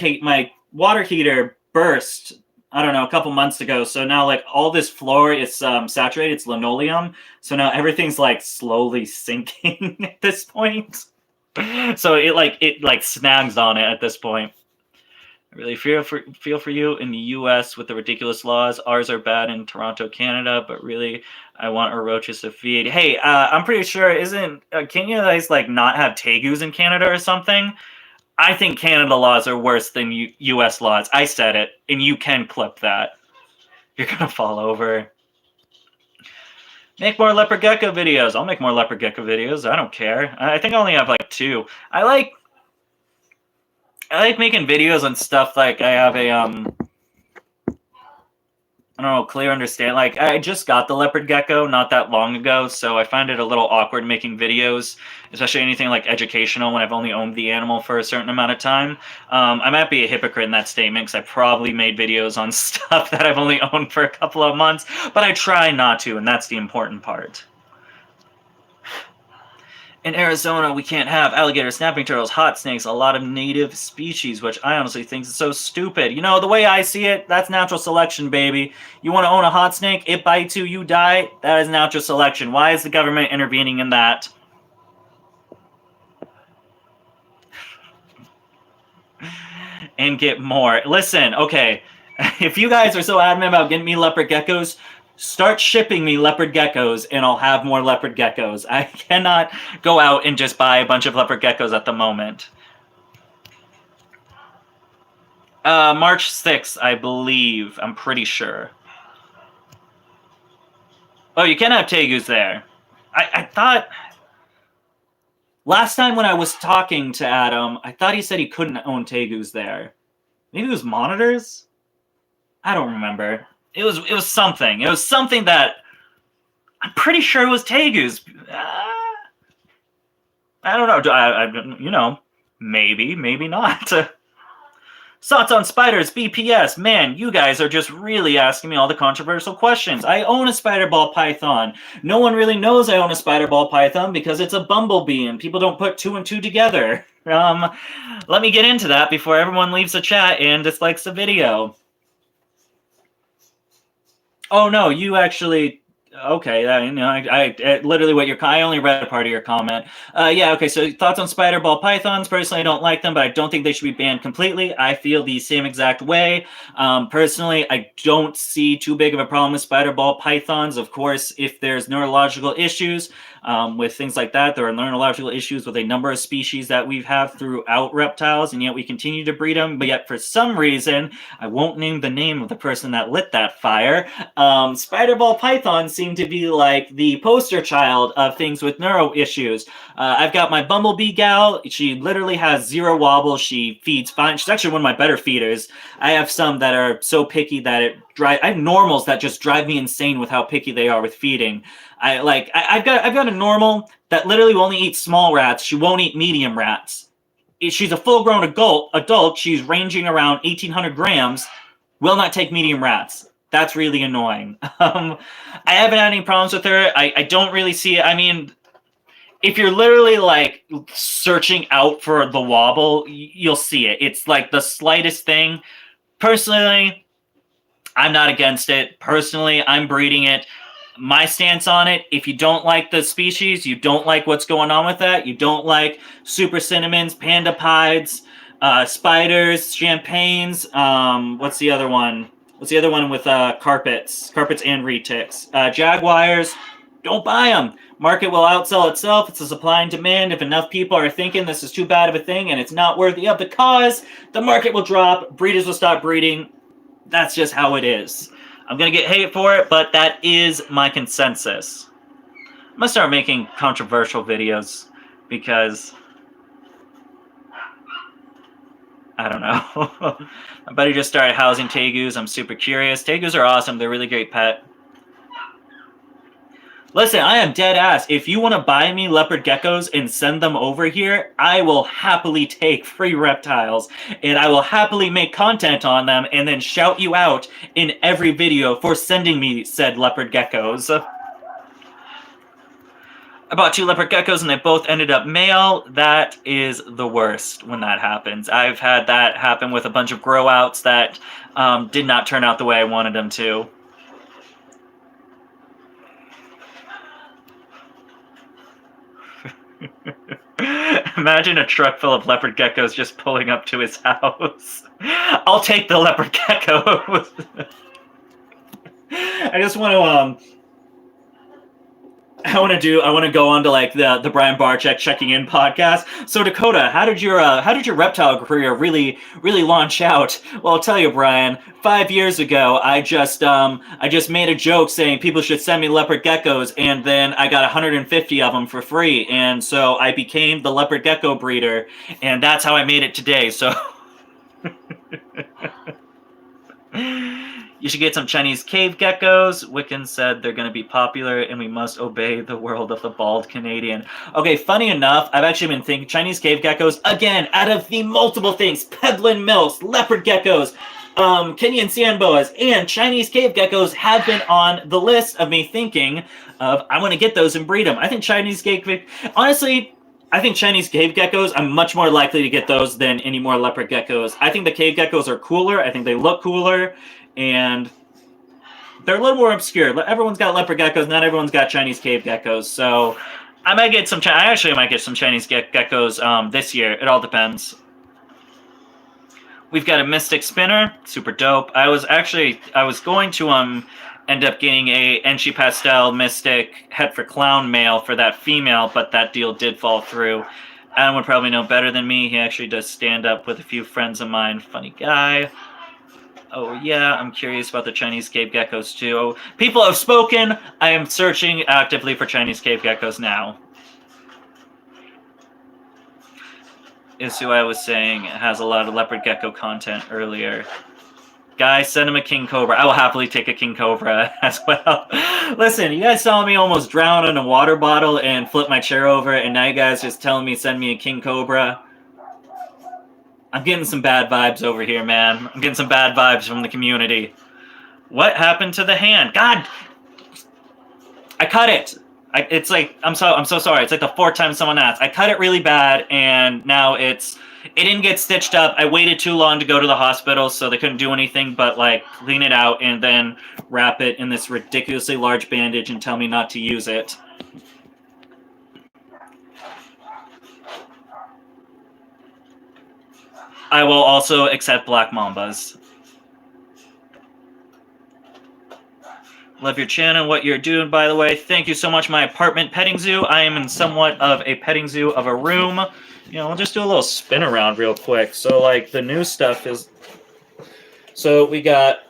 heater burst. I don't know, a couple months ago. So now like all this floor is saturated. It's linoleum. So now everything's like slowly sinking at this point. So it snags on it at this point. I really feel for you in the U.S. with the ridiculous laws. Ours are bad in Toronto, Canada, but really, I want our roaches to feed. Hey, I'm pretty sure can't you guys like not have tegus in Canada or something? I think Canada laws are worse than U.S. laws. I said it, and you can clip that. You're gonna fall over. Make more leopard gecko videos. I'll make more leopard gecko videos. I don't care. I think I only have like 2. I like making videos on stuff like I have a I don't know, clear understand. Like I just got the leopard gecko not that long ago, so I find it a little awkward making videos, especially anything like educational when I've only owned the animal for a certain amount of time. I might be a hypocrite in that statement because I probably made videos on stuff that I've only owned for a couple of months, but I try not to, and that's the important part. In Arizona, we can't have alligators, snapping turtles, hot snakes, a lot of native species, which I honestly think is so stupid. You know, the way I see it, that's natural selection, baby. You want to own a hot snake, it bites you, you die, that is natural selection. Why is the government intervening in that? And get more. Listen, okay, if you guys are so adamant about getting me leopard geckos, start shipping me leopard geckos and I'll have more leopard geckos. I cannot go out and just buy a bunch of leopard geckos at the moment. March 6th, I believe. I'm pretty sure. Oh, you can have tegus there. I thought... Last time when I was talking to Adam, I thought he said he couldn't own tegus there. Maybe it was monitors? I don't remember. It was something. It was something that I'm pretty sure it was tegus. I don't know. You know, maybe not. Thoughts on spiders, BPS. Man, you guys are just really asking me all the controversial questions. I own a spider ball python. No one really knows I own a spider ball python because it's a bumblebee and people don't put two and two together. Let me get into that before everyone leaves the chat and dislikes the video. Oh no, you actually... Okay, you know, I literally what I only read a part of your comment. Yeah, okay, so thoughts on spider ball pythons. Personally, I don't like them, but I don't think they should be banned completely. I feel the same exact way. Personally, I don't see too big of a problem with spider ball pythons. Of course, if there's neurological issues with things like that, there are neurological issues with a number of species that we have throughout reptiles, and yet we continue to breed them. But yet, for some reason, I won't name the name of the person that lit that fire. Spider ball pythons seem to be like the poster child of things with neuro issues. I've got my bumblebee gal. She literally has zero wobble. She feeds fine. She's actually one of my better feeders. I have some that are so picky that I have normals that just drive me insane with how picky they are with feeding. I've got a normal that literally will only eat small rats. She won't eat medium rats. She's a full-grown adult. She's ranging around 1,800 grams. Will not take medium rats. That's really annoying. I haven't had any problems with her. I don't really see it. I mean, if you're literally like searching out for the wobble, you'll see it. It's like the slightest thing. Personally, I'm not against it. Personally, I'm breeding it. My stance on it, if you don't like the species, you don't like what's going on with that, you don't like super cinnamons, panda pieds, spiders, champagnes, what's the other one? What's the other one with carpets and retics? Jaguars, don't buy them. Market will outsell itself. It's a supply and demand. If enough people are thinking this is too bad of a thing and it's not worthy of the cause, the market will drop. Breeders will stop breeding. That's just how it is. I'm going to get hate for it, but that is my consensus. I'm going to start making controversial videos because... I don't know. My buddy just started housing tegus. I'm super curious. Tegus are awesome. They're a really great pet. Listen, I am dead ass. If you want to buy me leopard geckos and send them over here, I will happily take free reptiles. And I will happily make content on them and then shout you out in every video for sending me said leopard geckos. I bought 2 leopard geckos and they both ended up male. That is the worst when that happens. I've had that happen with a bunch of grow outs that did not turn out the way I wanted them to. Imagine a truck full of leopard geckos just pulling up to his house. I'll take the leopard geckos. I just want to I want to go on to like the Brian Barczyk checking in podcast. So Dakota, how did your reptile career really launch out? Well, I'll tell you, Brian. 5 years ago, I just made a joke saying people should send me leopard geckos, and then I got 150 of them for free, and so I became the leopard gecko breeder, and that's how I made it today. So. You should get some Chinese cave geckos. Wiccan said they're going to be popular and we must obey the world of the bald Canadian. Okay, funny enough, I've actually been thinking Chinese cave geckos, again, out of the multiple things, Pedlin milks, leopard geckos, Kenyan sand boas and Chinese cave geckos have been on the list of me thinking of, I want to get those and breed them. I think honestly, I think Chinese cave geckos, I'm much more likely to get those than any more leopard geckos. I think the cave geckos are cooler. I think they look cooler, and they're a little more obscure. Everyone's got leopard geckos. Not everyone's got Chinese cave geckos. So I might get some. I actually might get some Chinese geckos this year. It all depends. We've got a mystic spinner, super dope. I was going to end up getting a Enchi Pastel mystic het for clown male for that female, but that deal did fall through. Adam would probably know better than me. He actually does stand up with a few friends of mine. Funny guy. Oh yeah, I'm curious about the Chinese cave geckos too. People have spoken. I am searching actively for Chinese cave geckos now. Is who I was saying has a lot of leopard gecko content earlier. Guys, send him a king cobra. I will happily take a king cobra as well. Listen, you guys saw me almost drown in a water bottle and flip my chair over, and now you guys just telling me send me a king cobra. I'm getting some bad vibes over here, man. I'm getting some bad vibes from the community. What happened to the hand? God, I cut it. It's like I'm so sorry. It's like the fourth time someone asked. I cut it really bad, and now it didn't get stitched up. I waited too long to go to the hospital, so they couldn't do anything but like clean it out and then wrap it in this ridiculously large bandage and tell me not to use it. I will also accept black mambas. Love your channel, what you're doing, by the way. Thank you so much, my apartment petting zoo. I am in somewhat of a petting zoo of a room. You know, I'll just do a little spin around real quick. So, like, the new stuff is... So, we got...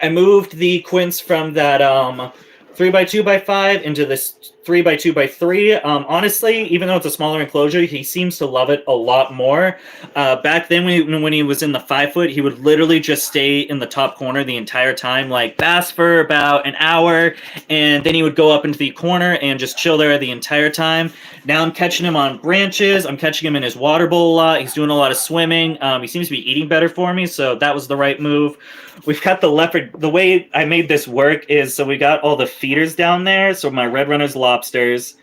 I moved the quince from that 3x2x5 into this 3x2x3. Honestly, even though it's a smaller enclosure, he seems to love it a lot more. Back then, when he was in the 5-foot, he would literally just stay in the top corner the entire time, like bask for about an hour, and then he would go up into the corner and just chill there the entire time. Now I'm catching him on branches. I'm catching him in his water bowl a lot. He's doing a lot of swimming. He seems to be eating better for me, so that was the right move. We've got the leopard. The way I made this work is, so we got all the feeders down there, so my red runners, lobsters.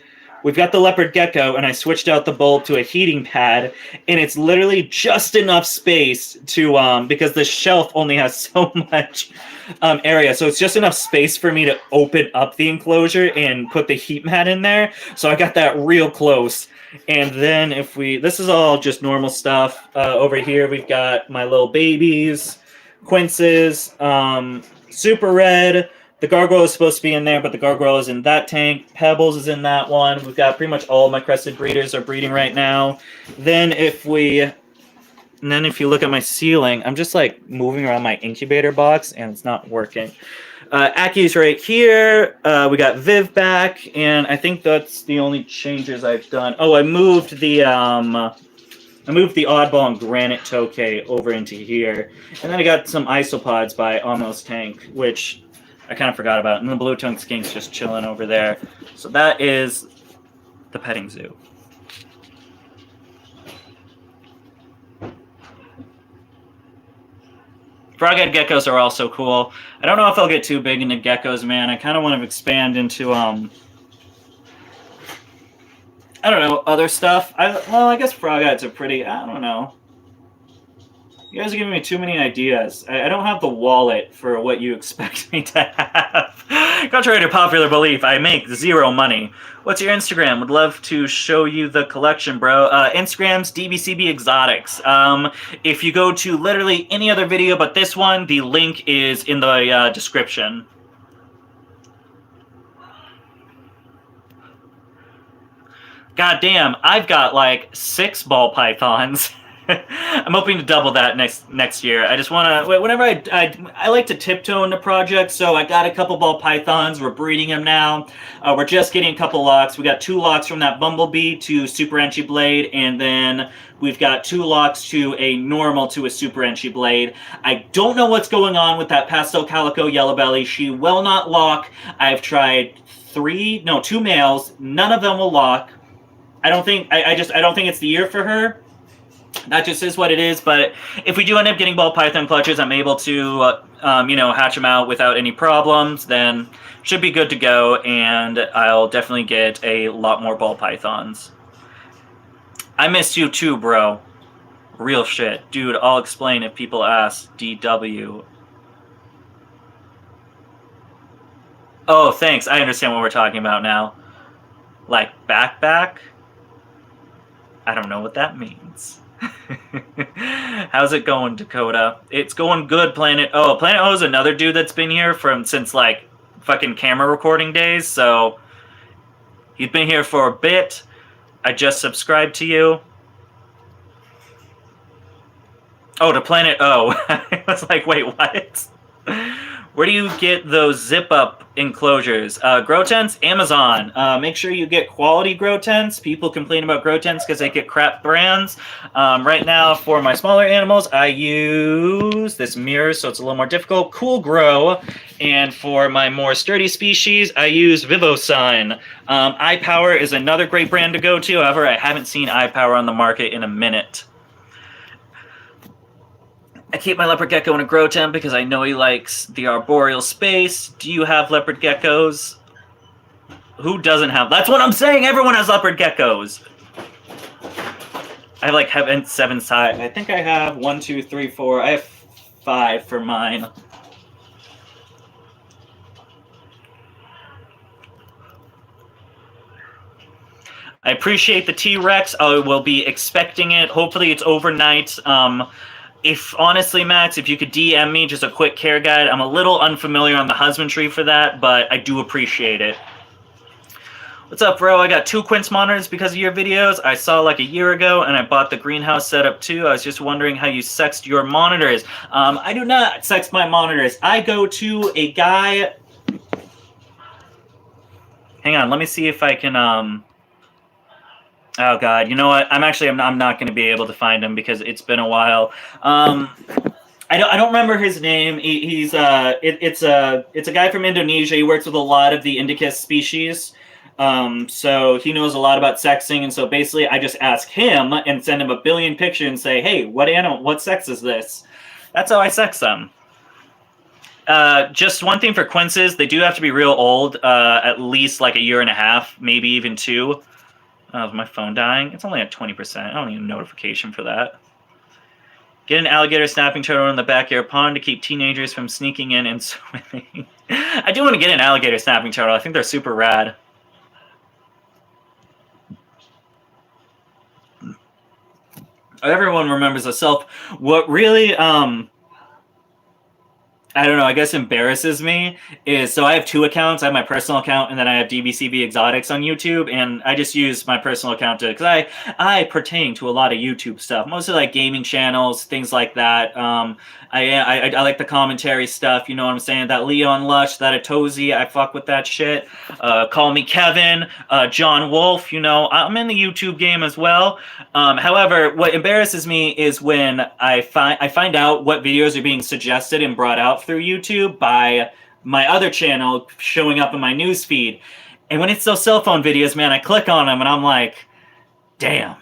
We've got the leopard gecko, and I switched out the bulb to a heating pad, and it's literally just enough space to, because the shelf only has so much area, so it's just enough space for me to open up the enclosure and put the heat mat in there, so I got that real close. And then this is all just normal stuff. Over here we've got my little babies, quinces, super red. The gargoyle is supposed to be in there, but the gargoyle is in that tank. Pebbles is in that one. We've got pretty much all of my crested breeders are breeding right now. Then if you look at my ceiling, I'm just like moving around my incubator box and it's not working. Aki's right here. We got Viv back, and I think that's the only changes I've done. Oh, I moved the oddball and granite tokay over into here. And then I got some isopods by Almost Tank, which I kind of forgot about. And the blue tongue skink's just chilling over there. So that is the petting zoo. Froghead geckos are also cool. I don't know if I'll get too big into geckos, man. I kind of want to expand into, I don't know, other stuff. I guess frogheads are pretty, I don't know. You guys are giving me too many ideas. I don't have the wallet for what you expect me to have. Contrary to popular belief, I make zero money. What's your Instagram? Would love to show you the collection, bro. Instagram's DBCB Exotics. If you go to literally any other video but this one, the link is in the description. God damn, I've got like 6 ball pythons. I'm hoping to double that next year. I just want to, whenever I like to tiptoe into projects, so I got a couple ball pythons. We're breeding them now. We're just getting a couple locks. We got 2 locks from that bumblebee to super enchi blade, and then we've got 2 locks to a normal to a super enchi blade. I don't know what's going on with that pastel calico yellow belly. She will not lock. I've tried 2 males. None of them will lock. I don't think it's the year for her. that just is what it is. But if we do end up getting ball python clutches, I'm able to, hatch them out without any problems, then should be good to go, and I'll definitely get a lot more ball pythons. I missed you too, bro. Real shit. Dude, I'll explain if people ask. DW. Oh, thanks. I understand what we're talking about now. Like, back? I don't know what that means. How's it going, Dakota? It's going good, Planet O. Planet O is another dude that's been here since like fucking camera recording days, so he's been here for a bit. I just subscribed to you. Oh, to Planet O. I was like, wait, what? Where do you get those zip-up enclosures? Grow tents, Amazon. Make sure you get quality grow tents. People complain about grow tents because they get crap brands. Right now, for my smaller animals, I use this mirror, so it's a little more difficult. Cool Grow. And for my more sturdy species, I use VivoSign. iPower is another great brand to go to. However, I haven't seen iPower on the market in a minute. I keep my leopard gecko in a grow tent because I know he likes the arboreal space. Do you have leopard geckos? Who doesn't have? That's what I'm saying. Everyone has leopard geckos. I have 7 sides. I think I have 1, 2, 3, 4. I have 5 for mine. I appreciate the T-Rex. I will be expecting it. Hopefully it's overnight. If honestly, Max, if you could DM me just a quick care guide. I'm a little unfamiliar on the husbandry for that, but I do appreciate it. What's up, bro? I got 2 Quince monitors because of your videos. I saw like a year ago, and I bought the greenhouse setup too. I was just wondering how you sext your monitors. I do not sext my monitors. I go to a guy. Hang on, let me see if I can. Oh God, you know what? I'm not going to be able to find him because it's been a while. I don't remember his name. It's a guy from Indonesia. He works with a lot of the Indicus species. So he knows a lot about sexing, and so basically I just ask him and send him a billion pictures and say, hey, what sex is this? That's how I sex them. Just one thing for quinces, they do have to be real old, at least like 1.5 years, maybe even 2. Is my phone dying? It's only at 20%. I don't need a notification for that. Get an alligator snapping turtle in the backyard pond to keep teenagers from sneaking in and swimming. I do want to get an alligator snapping turtle. I think they're super rad. Everyone remembers a self. What really, I don't know, I guess embarrasses me is, so I have 2 accounts. I have my personal account, and then I have DBCB Exotics on YouTube, and I just use my personal account because I pertain to a lot of YouTube stuff, mostly like gaming channels, things like that. I like the commentary stuff, you know what I'm saying? That Leon Lush, that Atozy, I fuck with that shit. Call me Kevin, John Wolf, you know, I'm in the YouTube game as well. However, what embarrasses me is when I find out what videos are being suggested and brought out through YouTube by my other channel showing up in my news feed. And when it's those cell phone videos, man, I click on them and I'm like, damn,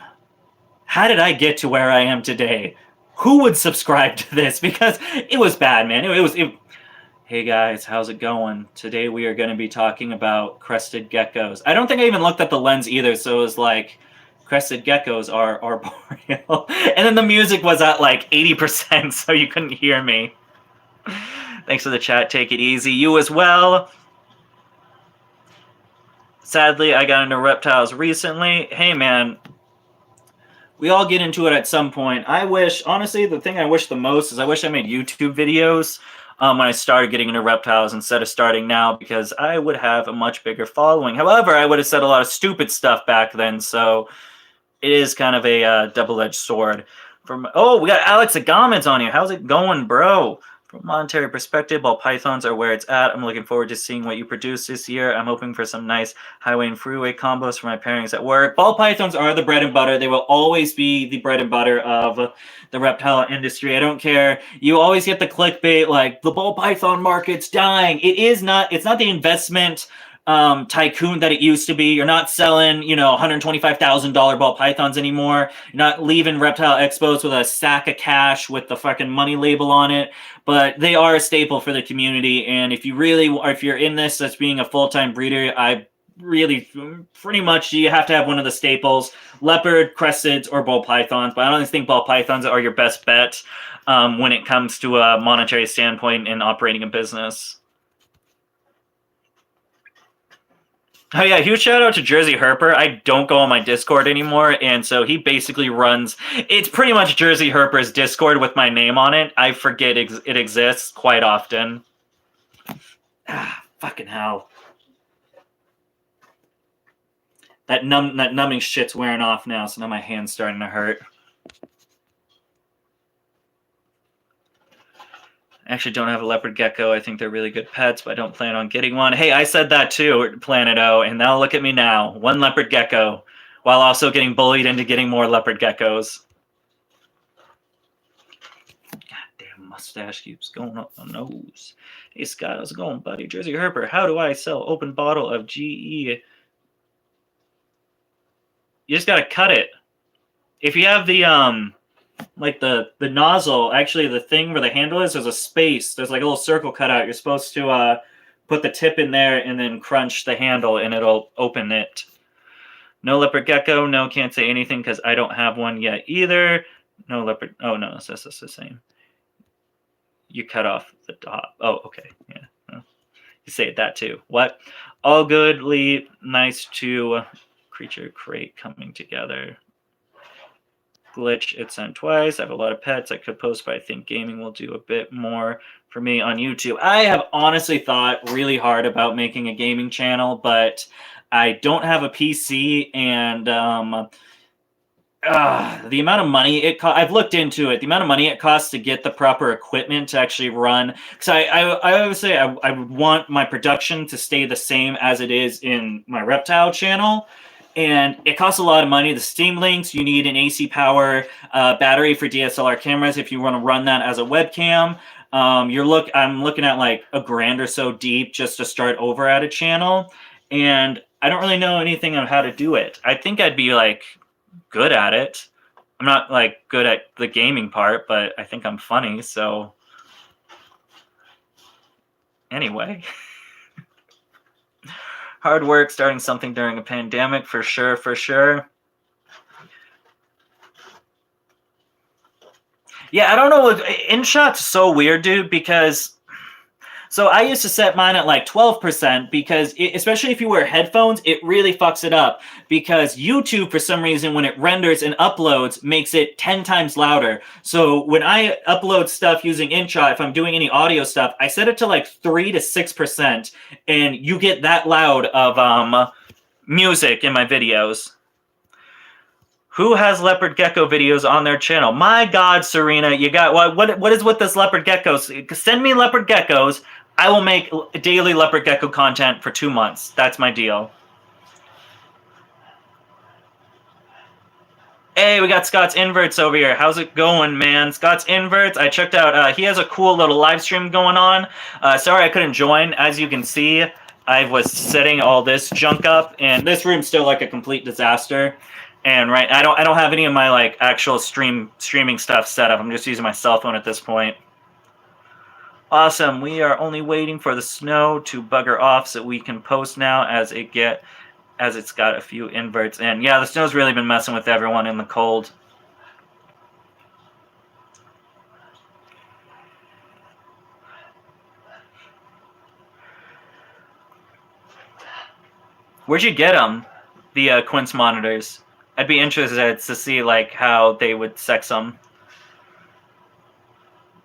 how did I get to where I am today? Who would subscribe to this? Because it was bad, man. Hey guys, how's it going? Today we are going to be talking about crested geckos. I don't think I even looked at the lens either, so it was like, crested geckos are arboreal. And then the music was at like 80%, so you couldn't hear me. Thanks for the chat. Take it easy. You as well. Sadly, I got into reptiles recently. Hey, man. We all get into it at some point. Honestly, the thing I wish the most is I wish I made YouTube videos when I started getting into reptiles instead of starting now, because I would have a much bigger following. However, I would have said a lot of stupid stuff back then, so it is kind of a double-edged sword. Oh, we got Alex Agamids on here. How's it going, bro? From a monetary perspective, ball pythons are where it's at. I'm looking forward to seeing what you produce this year. I'm hoping for some nice highway and freeway combos for my pairings at work. Ball pythons are the bread and butter. They will always be the bread and butter of the reptile industry. I don't care. You always get the clickbait like the ball python market's dying. It's not the investment tycoon that it used to be. You're not selling, $125,000 ball pythons anymore. You're not leaving Reptile Expos with a sack of cash with the fucking money label on it. But they are a staple for the community. And if you're in this as being a full-time breeder, I really pretty much you have to have one of the staples: leopard, cresteds, or ball pythons. But I don't think ball pythons are your best bet when it comes to a monetary standpoint in operating a business. Oh yeah, huge shout out to Jersey Herper. I don't go on my Discord anymore, and so he basically runs. It's pretty much Jersey Herper's Discord with my name on it. I forget it exists quite often. Fucking hell. That numbing shit's wearing off now, so now my hand's starting to hurt. I actually don't have a leopard gecko. I think they're really good pets, but I don't plan on getting one. Hey, I said that too, Planet O, and now look at me now. One leopard gecko, while also getting bullied into getting more leopard geckos. Goddamn mustache keeps going up my nose. Hey, Scott, how's it going, buddy? Jersey Herper, how do I sell open bottle of GE? You just gotta cut it. If you have the like the nozzle, actually the thing where the handle is, there's a space. There's like a little circle cut out. You're supposed to put the tip in there and then crunch the handle and it'll open it. No leopard gecko. No, can't say anything because I don't have one yet either. No leopard. Oh no, it's just the same. You cut off the top. Oh, okay. Yeah. You say that too. What? All good, Lee. Nice to creature crate coming together. Glitch, it sent twice. I have a lot of pets I could post, but I think gaming will do a bit more for me on YouTube. I have honestly thought really hard about making a gaming channel, but I don't have a PC, and the amount of money I've looked into it. The amount of money it costs to get the proper equipment to actually run. Because I always say I would want my production to stay the same as it is in my Reptile channel. And it costs a lot of money. The Steam Links, you need an AC power battery for DSLR cameras if you want to run that as a webcam. I'm looking at like $1,000 or so deep just to start over at a channel. And I don't really know anything on how to do it. I think I'd be like good at it. I'm not like good at the gaming part, but I think I'm funny. So anyway. Hard work starting something during a pandemic, for sure, for sure. Yeah, I don't know. InShot's so weird, dude, because... So I used to set mine at like 12% because, especially if you wear headphones, it really fucks it up. Because YouTube, for some reason, when it renders and uploads, makes it 10 times louder. So when I upload stuff using InShot, if I'm doing any audio stuff, I set it to like 3 to 6%, and you get that loud of music in my videos. Who has leopard gecko videos on their channel? My God, Serena, you got what is with this leopard geckos? Send me leopard geckos. I will make daily leopard gecko content for 2 months. That's my deal. Hey, we got Scott's Inverts over here. How's it going, man? Scott's Inverts. I checked out. He has a cool little live stream going on. Sorry I couldn't join. As you can see, I was setting all this junk up, and this room's still like a complete disaster. And right, I don't have any of my like actual streaming stuff set up. I'm just using my cell phone at this point. Awesome. We are only waiting for the snow to bugger off so we can post now as it's got a few inverts. And yeah, the snow's really been messing with everyone in the cold. Where'd you get them? The Quince monitors. I'd be interested to see like how they would sex them.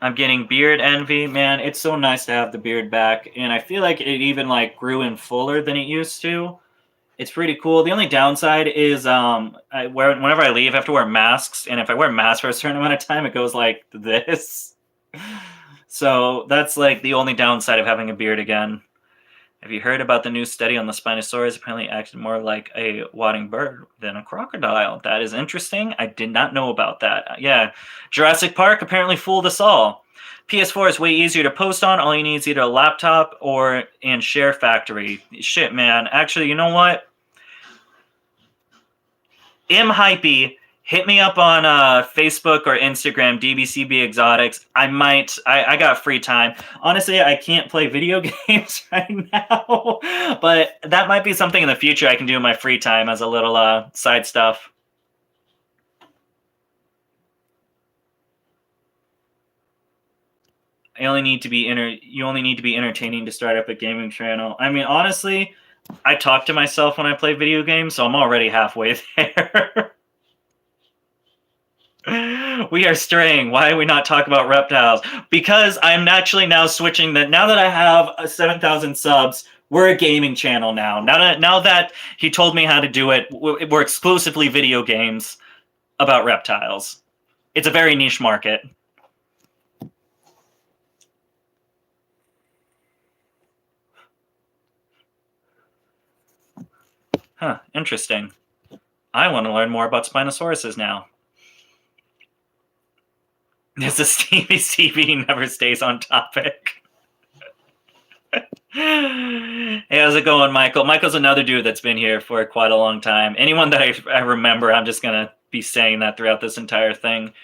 I'm getting beard envy, man. It's so nice to have the beard back, and I feel like it even like grew in fuller than it used to. It's pretty cool. The only downside is whenever I leave, I have to wear masks, and if I wear masks for a certain amount of time, it goes like this. So that's like the only downside of having a beard again. Have you heard about the new study on the Spinosaurus? Apparently acted more like a wadding bird than a crocodile. That is interesting. I did not know about that. Yeah, Jurassic Park apparently fooled us all. PS4 is way easier to post on. All you need is either a laptop and Share Factory. Shit, man. Actually, you know what? Hypey, hit me up on Facebook or Instagram, DBCB Exotics. I got free time. Honestly, I can't play video games right now, but that might be something in the future I can do in my free time as a little side stuff. You only need to be entertaining to start up a gaming channel. I mean, honestly, I talk to myself when I play video games, so I'm already halfway there. We are straying. Why are we not talking about reptiles? Because I'm actually now switching that. Now that I have 7,000 subs, we're a gaming channel now. Now that he told me how to do it, we're exclusively video games about reptiles. It's a very niche market. Huh, interesting. I want to learn more about Spinosauruses now. This is Stevie never stays on topic. Hey, how's it going, Michael? Michael's another dude that's been here for quite a long time. Anyone that I remember, I'm just going to be saying that throughout this entire thing.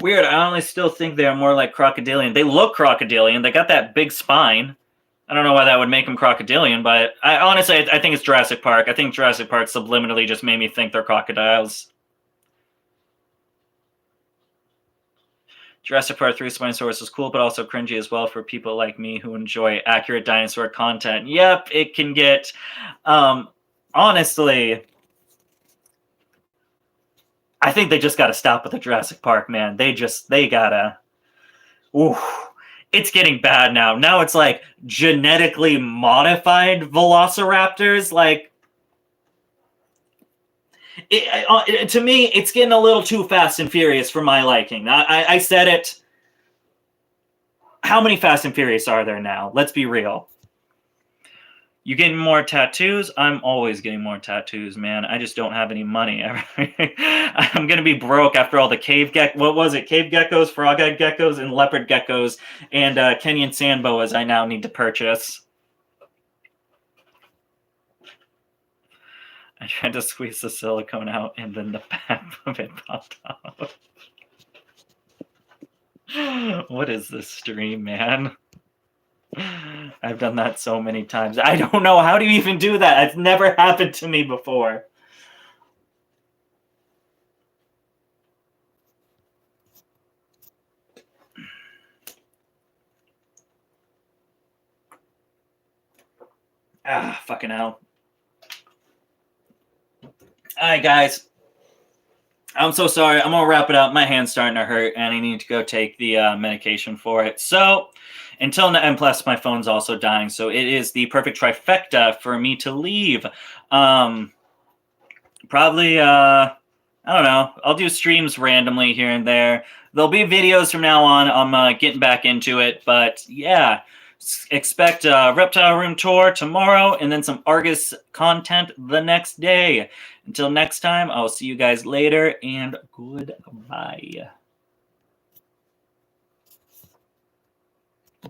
Weird, I only still think they're more like crocodilian. They look crocodilian. They got that big spine. I don't know why that would make them crocodilian, but I think it's Jurassic Park. I think Jurassic Park subliminally just made me think they're crocodiles. Jurassic Park 3 Spinosaurus is cool, but also cringy as well for people like me who enjoy accurate dinosaur content. Yep, it can get... honestly, I think they just got to stop with the Jurassic Park, man. They gotta... Ooh. It's getting bad now. Now it's like genetically modified velociraptors. Like, to me, it's getting a little too Fast and Furious for my liking. I said it. How many Fast and Furious are there now? Let's be real. You getting more tattoos? I'm always getting more tattoos, man. I just don't have any money. I'm going to be broke after all the cave geckos. What was it? Cave geckos, frog-eyed geckos, and leopard geckos, and Kenyan sand boas I now need to purchase. I tried to squeeze the silicone out, and then the back of it popped out. What is this stream, man? I've done that so many times. I don't know. How do you even do that? It's never happened to me before. Ah, fucking hell. All right, guys. I'm so sorry. I'm going to wrap it up. My hand's starting to hurt, and I need to go take the medication for it. So... until now, and plus my phone's also dying, so it is the perfect trifecta for me to leave. Probably, I don't know. I'll do streams randomly here and there. There'll be videos from now on. I'm getting back into it, but yeah. Expect a Reptile Room tour tomorrow, and then some Argus content the next day. Until next time, I'll see you guys later, and goodbye.